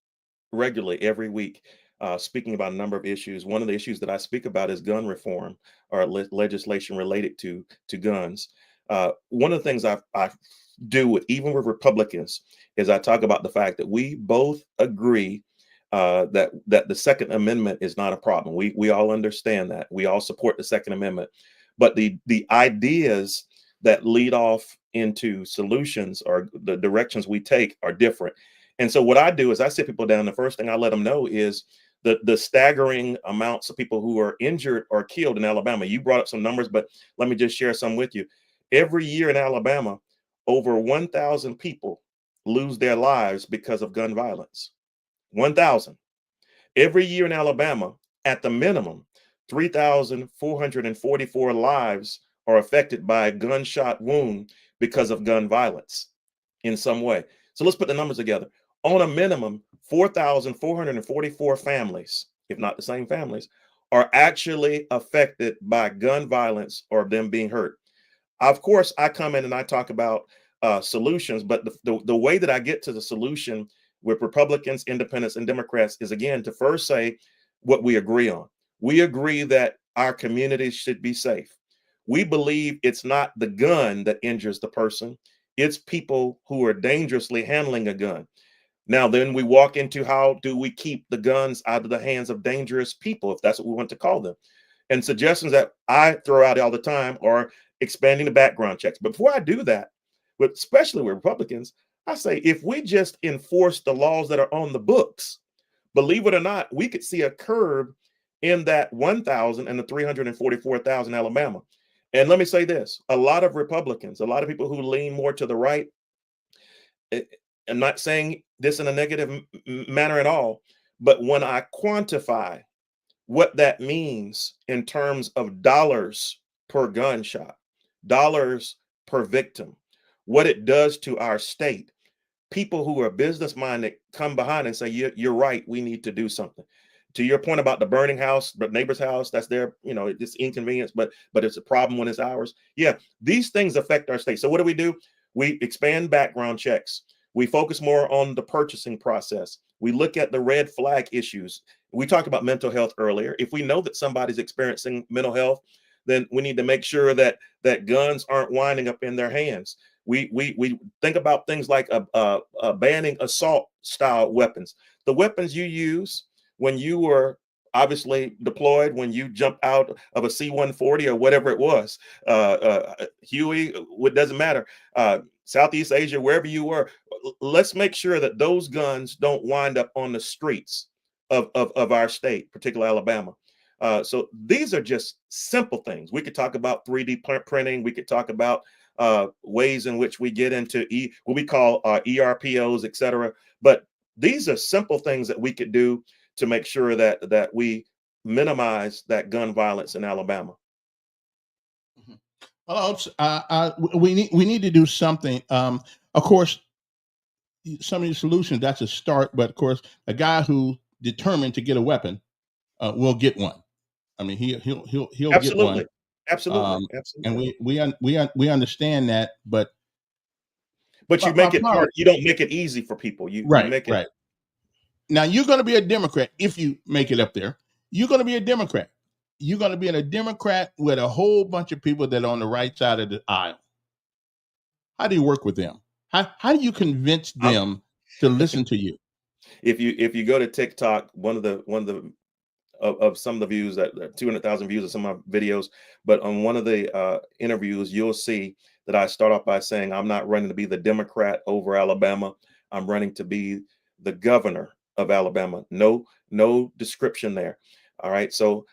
Speaker 5: regularly every week, speaking about a number of issues. One of the issues that I speak about is gun reform or legislation related to guns. One of the things I do even with Republicans is I talk about the fact that we both agree that the Second Amendment is not a problem. We all understand that. We all support the Second Amendment, but the ideas that lead off into solutions or the directions we take are different. And so what I do is I sit people down. The first thing I let them know is the staggering amounts of people who are injured or killed in Alabama. You brought up some numbers, but let me just share some with you. Every year in Alabama, over 1,000 people lose their lives because of gun violence. 1,000. Every year in Alabama, at the minimum, 3,444 lives are affected by a gunshot wound because of gun violence in some way. So let's put the numbers together. On a minimum, 4,444 families, if not the same families, are actually affected by gun violence or them being hurt. Of course, I come in and I talk about solutions, but the way that I get to the solution with Republicans, independents, and Democrats is, again, to first say what we agree on. We agree that our communities should be safe. We believe it's not the gun that injures the person. It's people who are dangerously handling a gun. Now, then we walk into how do we keep the guns out of the hands of dangerous people, if that's what we want to call them. And suggestions that I throw out all the time are expanding the background checks. But before I do that, especially with Republicans, I say if we just enforce the laws that are on the books, believe it or not, we could see a curve in that 1,000 and the 344,000 Alabama. And let me say this, a lot of Republicans, a lot of people who lean more to the right, I'm not saying this in a negative manner at all, but when I quantify what that means in terms of dollars per gunshot, dollars per victim, what it does to our state, people who are business minded come behind and say, you're right, we need to do something. To your point about the burning house, but neighbor's house, that's their, it's inconvenience, but it's a problem when it's ours. Yeah, these things affect our state. So what do? We expand background checks. We focus more on the purchasing process. We look at the red flag issues. We talked about mental health earlier. If we know that somebody's experiencing mental health, then we need to make sure that guns aren't winding up in their hands. We think about things like banning assault style weapons. The weapons you use when you were obviously deployed, when you jumped out of a C-140 or whatever it was, Huey, it doesn't matter, Southeast Asia, wherever you were, let's make sure that those guns don't wind up on the streets of our state, particularly Alabama. So these are just simple things. We could talk about 3D printing. We could talk about ways in which we get into what we call ERPOs, et cetera. But these are simple things that we could do to make sure that we minimize that gun violence in Alabama.
Speaker 1: Well, we need to do something. Of course, some of the solutions, that's a start. But of course, a guy who determined to get a weapon will get one. I mean, he'll get one.
Speaker 5: Absolutely. Absolutely.
Speaker 1: And
Speaker 5: Absolutely.
Speaker 1: we understand that, but
Speaker 5: But you
Speaker 1: my
Speaker 5: make it
Speaker 1: problem,
Speaker 5: hard. You don't make it easy for people. You
Speaker 1: right,
Speaker 5: make it.
Speaker 1: right. Now you're going to be a Democrat if you make it up there. You're going to be a Democrat. You're going to be a Democrat with a whole bunch of people that are on the right side of the aisle. How do you work with them? How do you convince
Speaker 5: I'm,
Speaker 1: them to listen to you?
Speaker 5: if you go to TikTok, one of the of some of the views that 200,000 views of some of my videos, but on one of the interviews, you'll see that I start off by saying I'm not running to be the Democrat over Alabama. I'm running to be the governor of Alabama. No description there. All right. So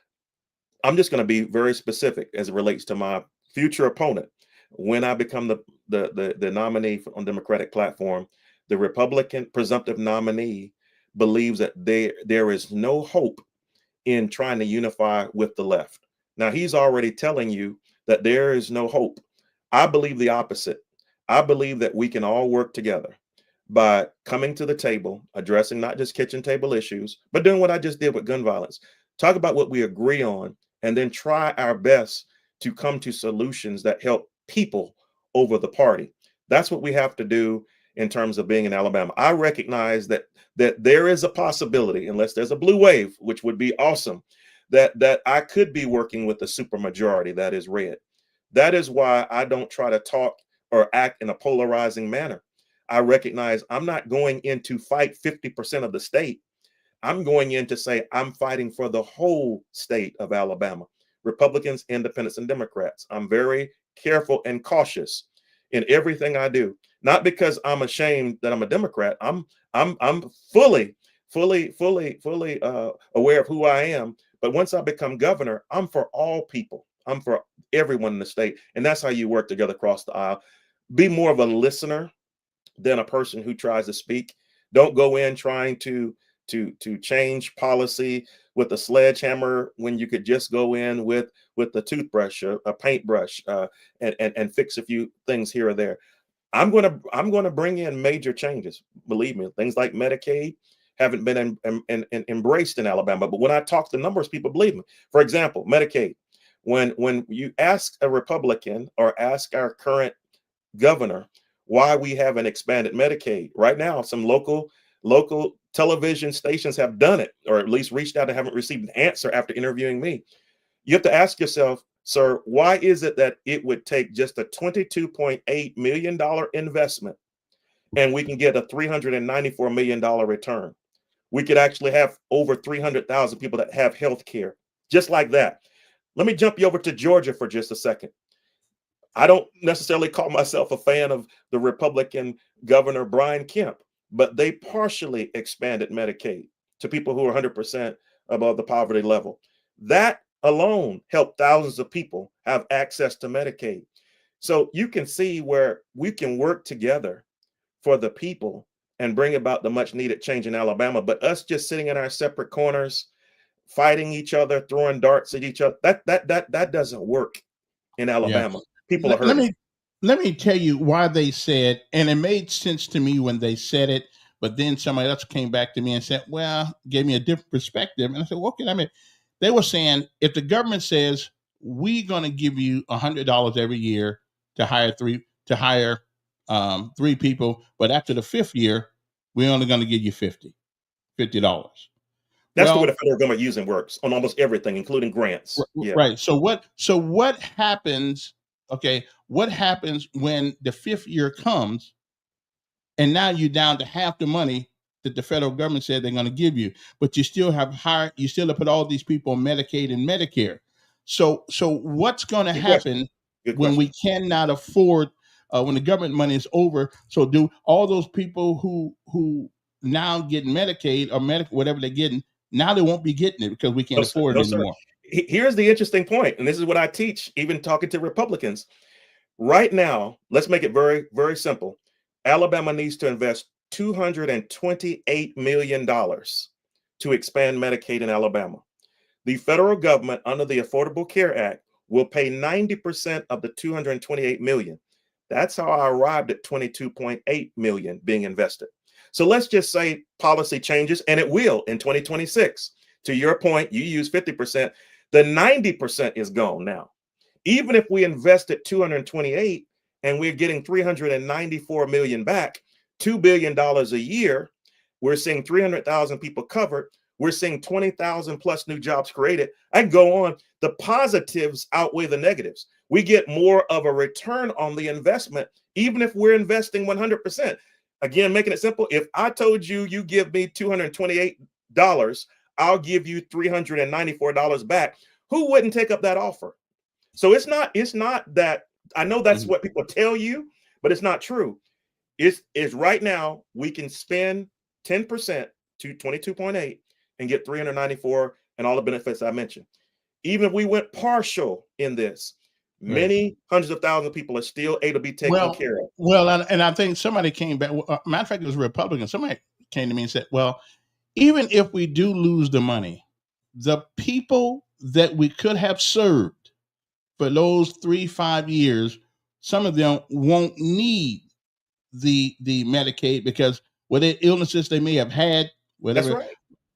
Speaker 5: I'm just going to be very specific as it relates to my future opponent. When I become the nominee on Democratic platform, the Republican presumptive nominee believes that there is no hope in trying to unify with the left. Now, he's already telling you that there is no hope. I believe the opposite. I believe that we can all work together by coming to the table, addressing not just kitchen table issues, but doing what I just did with gun violence. Talk about what we agree on, and then try our best to come to solutions that help people over the party. That's what we have to do in terms of being in Alabama. I recognize that there is a possibility, unless there's a blue wave, which would be awesome, that I could be working with a supermajority that is red. That is why I don't try to talk or act in a polarizing manner. I recognize I'm not going in to fight 50% of the state. I'm going in to say I'm fighting for the whole state of Alabama, Republicans, independents, and Democrats. I'm very careful and cautious in everything I do. Not because I'm ashamed that I'm a Democrat. I'm fully aware of who I am. But once I become governor, I'm for all people. I'm for everyone in the state, and that's how you work together across the aisle. Be more of a listener than a person who tries to speak. Don't go in trying to change policy with a sledgehammer when you could just go in with the toothbrush, a paintbrush, and fix a few things here or there. I'm gonna bring in major changes. Believe me, things like Medicaid haven't been embraced in Alabama. But when I talk to numbers, people believe me. For example, Medicaid. When you ask a Republican or ask our current governor why we haven't expanded Medicaid right now, some local television stations have done it, or at least reached out and haven't received an answer after interviewing me. You have to ask yourself, sir, why is it that it would take just a $22.8 million investment and we can get a $394 million return? We could actually have over 300,000 people that have health care just like that. Let me jump you over to Georgia for just a second. I don't necessarily call myself a fan of the Republican Governor Brian Kemp, but they partially expanded Medicaid to people who are 100% above the poverty level. That alone helped thousands of people have access to Medicaid. So you can see where we can work together for the people and bring about the much needed change in Alabama. But us just sitting in our separate corners, fighting each other, throwing darts at each other, that doesn't work in
Speaker 1: Yeah.
Speaker 5: Alabama. People are
Speaker 1: Let
Speaker 5: hurting.
Speaker 1: me tell you why they said, and it made sense to me when they said it, but then somebody else came back to me and said, well, gave me a different perspective. And I said, well, okay, I mean, they were saying if the government says we're going to give you $100 every year to hire three people, but after the fifth year, we're only going to give you $50.
Speaker 5: That's the way the
Speaker 1: Well,
Speaker 5: federal government usually works on almost everything, including grants. Yeah.
Speaker 1: right. So what happens? Okay, what happens when the fifth year comes and now you're down to half the money that the federal government said they're going to give you, but you still have put all these people on Medicaid and Medicare. So what's going to
Speaker 5: Good question.
Speaker 1: happen
Speaker 5: Good
Speaker 1: when we
Speaker 5: question.
Speaker 1: cannot afford when the government money is over? So do all those people who now get Medicaid or whatever they're getting, now they won't be getting it because we
Speaker 5: No,
Speaker 1: can't
Speaker 5: sir.
Speaker 1: afford
Speaker 5: No,
Speaker 1: it
Speaker 5: sir.
Speaker 1: anymore.
Speaker 5: Here's the interesting point, and this is what I teach, even talking to Republicans. Right now, let's make it very, very simple. Alabama needs to invest $228 million to expand Medicaid in Alabama. The federal government, under the Affordable Care Act, will pay 90% of the $228 million. That's how I arrived at $22.8 million being invested. So let's just say policy changes, and it will in 2026. To your point, you use 50%. The 90% is gone now. Even if we invested 228 and we're getting 394 million back, $2 billion a year, we're seeing 300,000 people covered. We're seeing 20,000 plus new jobs created. I can go on. The positives outweigh the negatives. We get more of a return on the investment, even if we're investing 100%. Again, making it simple. If I told you, you give me $228, I'll give you $394 back. Who wouldn't take up that offer? So it's not that, I know that's what people tell you, but it's not true. It's right now we can spend 10% to 22.8 and get 394 and all the benefits I mentioned. Even if we went partial in this, many hundreds of thousands of people are still able to be taken care of.
Speaker 1: Well, and I think somebody came back. Matter of fact, it was a Republican. Somebody came to me and said, well, even if we do lose the money, the people that we could have served for those 3-5 years, some of them won't need the Medicaid because whatever illnesses they may have had, whatever.
Speaker 5: That's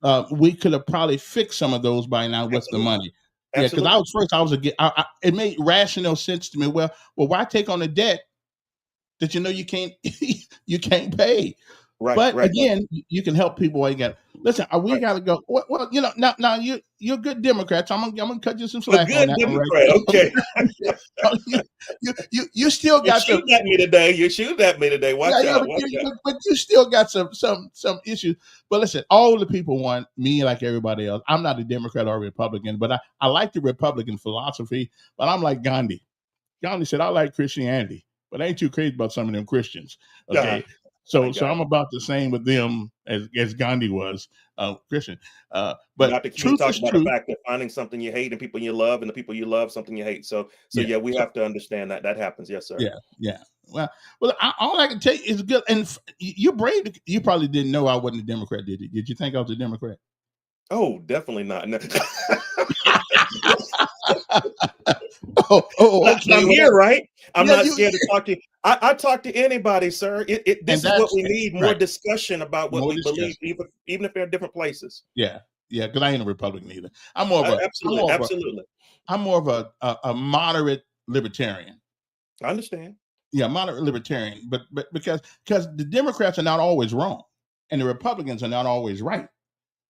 Speaker 5: right.
Speaker 1: We could have probably fixed some of those by now with the money. Yeah, because it made rational sense to me. Well, why take on a debt that you know you can't you can't pay? But again, you can help people while you got. Listen, we got to go. Well, you know, now you're a good Democrat. So I'm gonna cut you some slack on that.
Speaker 5: Democrat,
Speaker 1: okay. you still got
Speaker 5: you shoot at me today. You shoot at me today. Watch out.
Speaker 1: But you still got some issues. But listen, all the people want me like everybody else. I'm not a Democrat or a Republican, but I like the Republican philosophy. But I'm like Gandhi. Gandhi said, I like Christianity, but I ain't too crazy about some of them Christians. Okay. So I'm about the same with them as Gandhi was, Christian. But
Speaker 5: Dr. King talks about the fact that finding something you hate and people you love, and the people you love something you hate. So yeah, we have to understand that happens. Yes, sir.
Speaker 1: Yeah. Well, all I can tell you is good. And you're brave. You probably didn't know I wasn't a Democrat, did you? Did you think I was a Democrat?
Speaker 5: Oh, definitely not. No.
Speaker 1: Okay.
Speaker 5: I'm here, right? I'm not scared to talk to you. I talk to anybody, sir. This is what we need, more discussion about what we believe, even if they're different places.
Speaker 1: Yeah, because I ain't a Republican either. I'm more of I'm more of a moderate libertarian.
Speaker 5: I understand.
Speaker 1: Yeah, moderate libertarian, but because the Democrats are not always wrong, and the Republicans are not always right,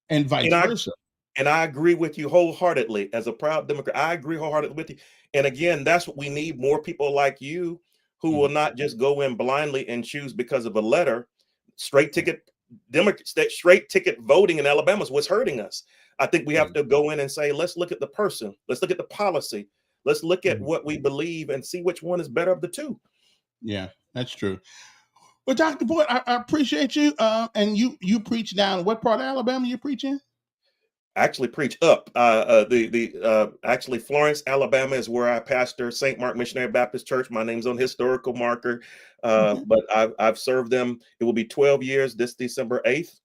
Speaker 1: and vice versa.
Speaker 5: And I agree with you wholeheartedly. As a proud Democrat, I agree wholeheartedly with you. And again, that's what we need, more people like you who will not just go in blindly and choose because of a letter. Straight ticket voting in Alabama is what's hurting us. I think we have to go in and say, let's look at the person. Let's look at the policy. Let's look at what we believe and see which one is better of the two.
Speaker 1: Yeah, that's true. Well, Dr. Boyd, I appreciate you. And you preach down. What part of Alabama you preach in?
Speaker 5: Actually preach up. Actually Florence, Alabama is where I pastor St. Mark Missionary Baptist Church. My name's on the historical marker, but I've served them. It will be 12 years this December 8th.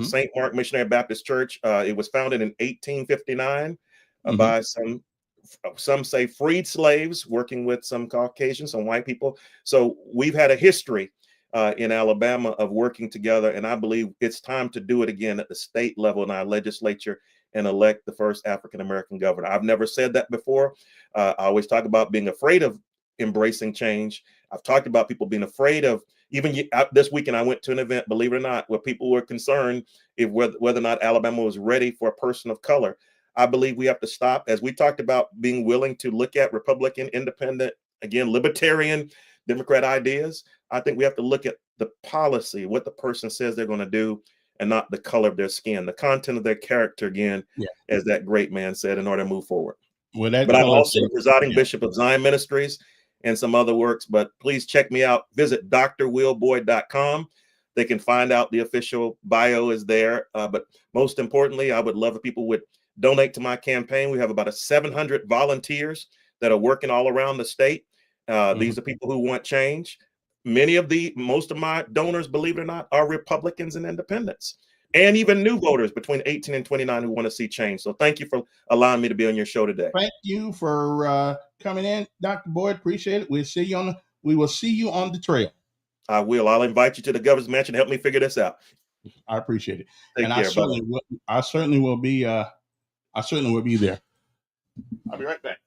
Speaker 5: St. Mark Missionary Baptist Church. It was founded in 1859 by some say freed slaves working with some Caucasians, some white people. So we've had a history in Alabama of working together. And I believe it's time to do it again at the state level in our legislature and elect the first African-American governor. I've never said that before. I always talk about being afraid of embracing change. I've talked about people being afraid of, even this weekend, I went to an event, believe it or not, where people were concerned whether or not Alabama was ready for a person of color. I believe we have to stop, as we talked about, being willing to look at Republican, independent, again, libertarian, Democrat ideas. I think we have to look at the policy, what the person says they're going to do, and not the color of their skin, the content of their character, again, as that great man said, in order to move forward. But I'm also the presiding bishop of Zion Ministries and some other works. But please check me out. Visit drwillboyd.com. They can find out the official bio is there. But most importantly, I would love if people would donate to my campaign. We have about 700 volunteers that are working all around the state. These are people who want change. Most of my donors, believe it or not, are Republicans and independents, and even new voters between 18 and 29 who want to see change. So thank you for allowing me to be on your show today.
Speaker 1: Thank you for coming in, Dr. Boyd. Appreciate it. We will see you on the trail.
Speaker 5: I will. I'll invite you to the governor's mansion to help me figure this out.
Speaker 1: I appreciate it. I certainly will be there. I'll be right back.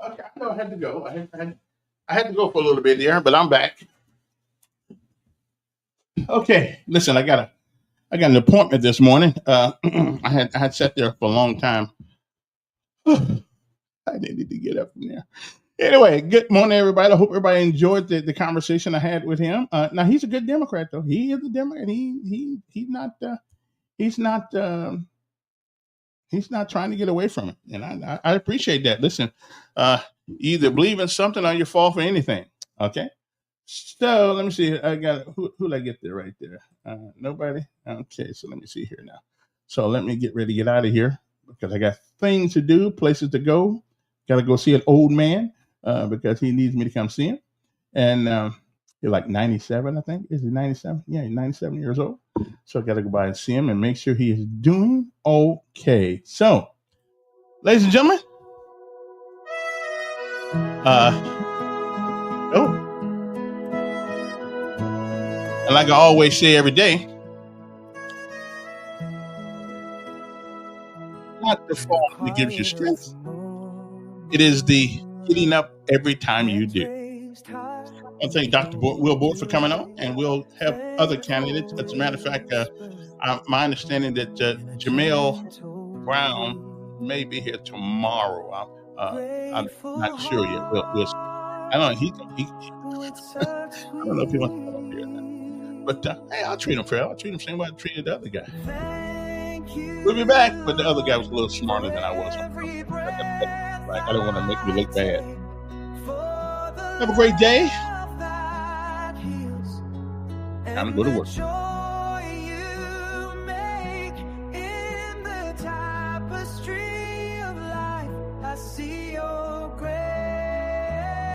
Speaker 1: Okay, I know I had to go. I had to go for a little bit there, but I'm back. Okay, listen, I got an appointment this morning. I had sat there for a long time. I needed to get up from there. Anyway, good morning, everybody. I hope everybody enjoyed the conversation I had with him. Now he's a good Democrat, though. He is a Democrat. He's not he's not trying to get away from it, and I appreciate that. Listen, you either believe in something or you fall for anything. Okay. So let me see. I got who did I get there right there? Nobody. Okay, so let me see here now. So let me get ready to get out of here because I got things to do, places to go. Got to go see an old man because he needs me to come see him. And he's like 97, I think. Is he 97? Yeah, he's 97 years old. So I got to go by and see him and make sure he is doing okay. So, ladies and gentlemen, oh. And like I always say every day, not the fall that gives you strength. It is the getting up every time you do. I thank Dr. Will Board for coming on, and we'll have other candidates. As a matter of fact, my understanding that Jamel Brown may be here tomorrow. I'm not sure yet. We'll see. I don't know. I don't know if he wants to come up here or not. But hey, I'll treat him fair. I'll treat him the same way I treated the other guy. We'll be back, but the other guy was a little smarter than I was. I don't want to make me look bad. Have a great day. Time to go to work.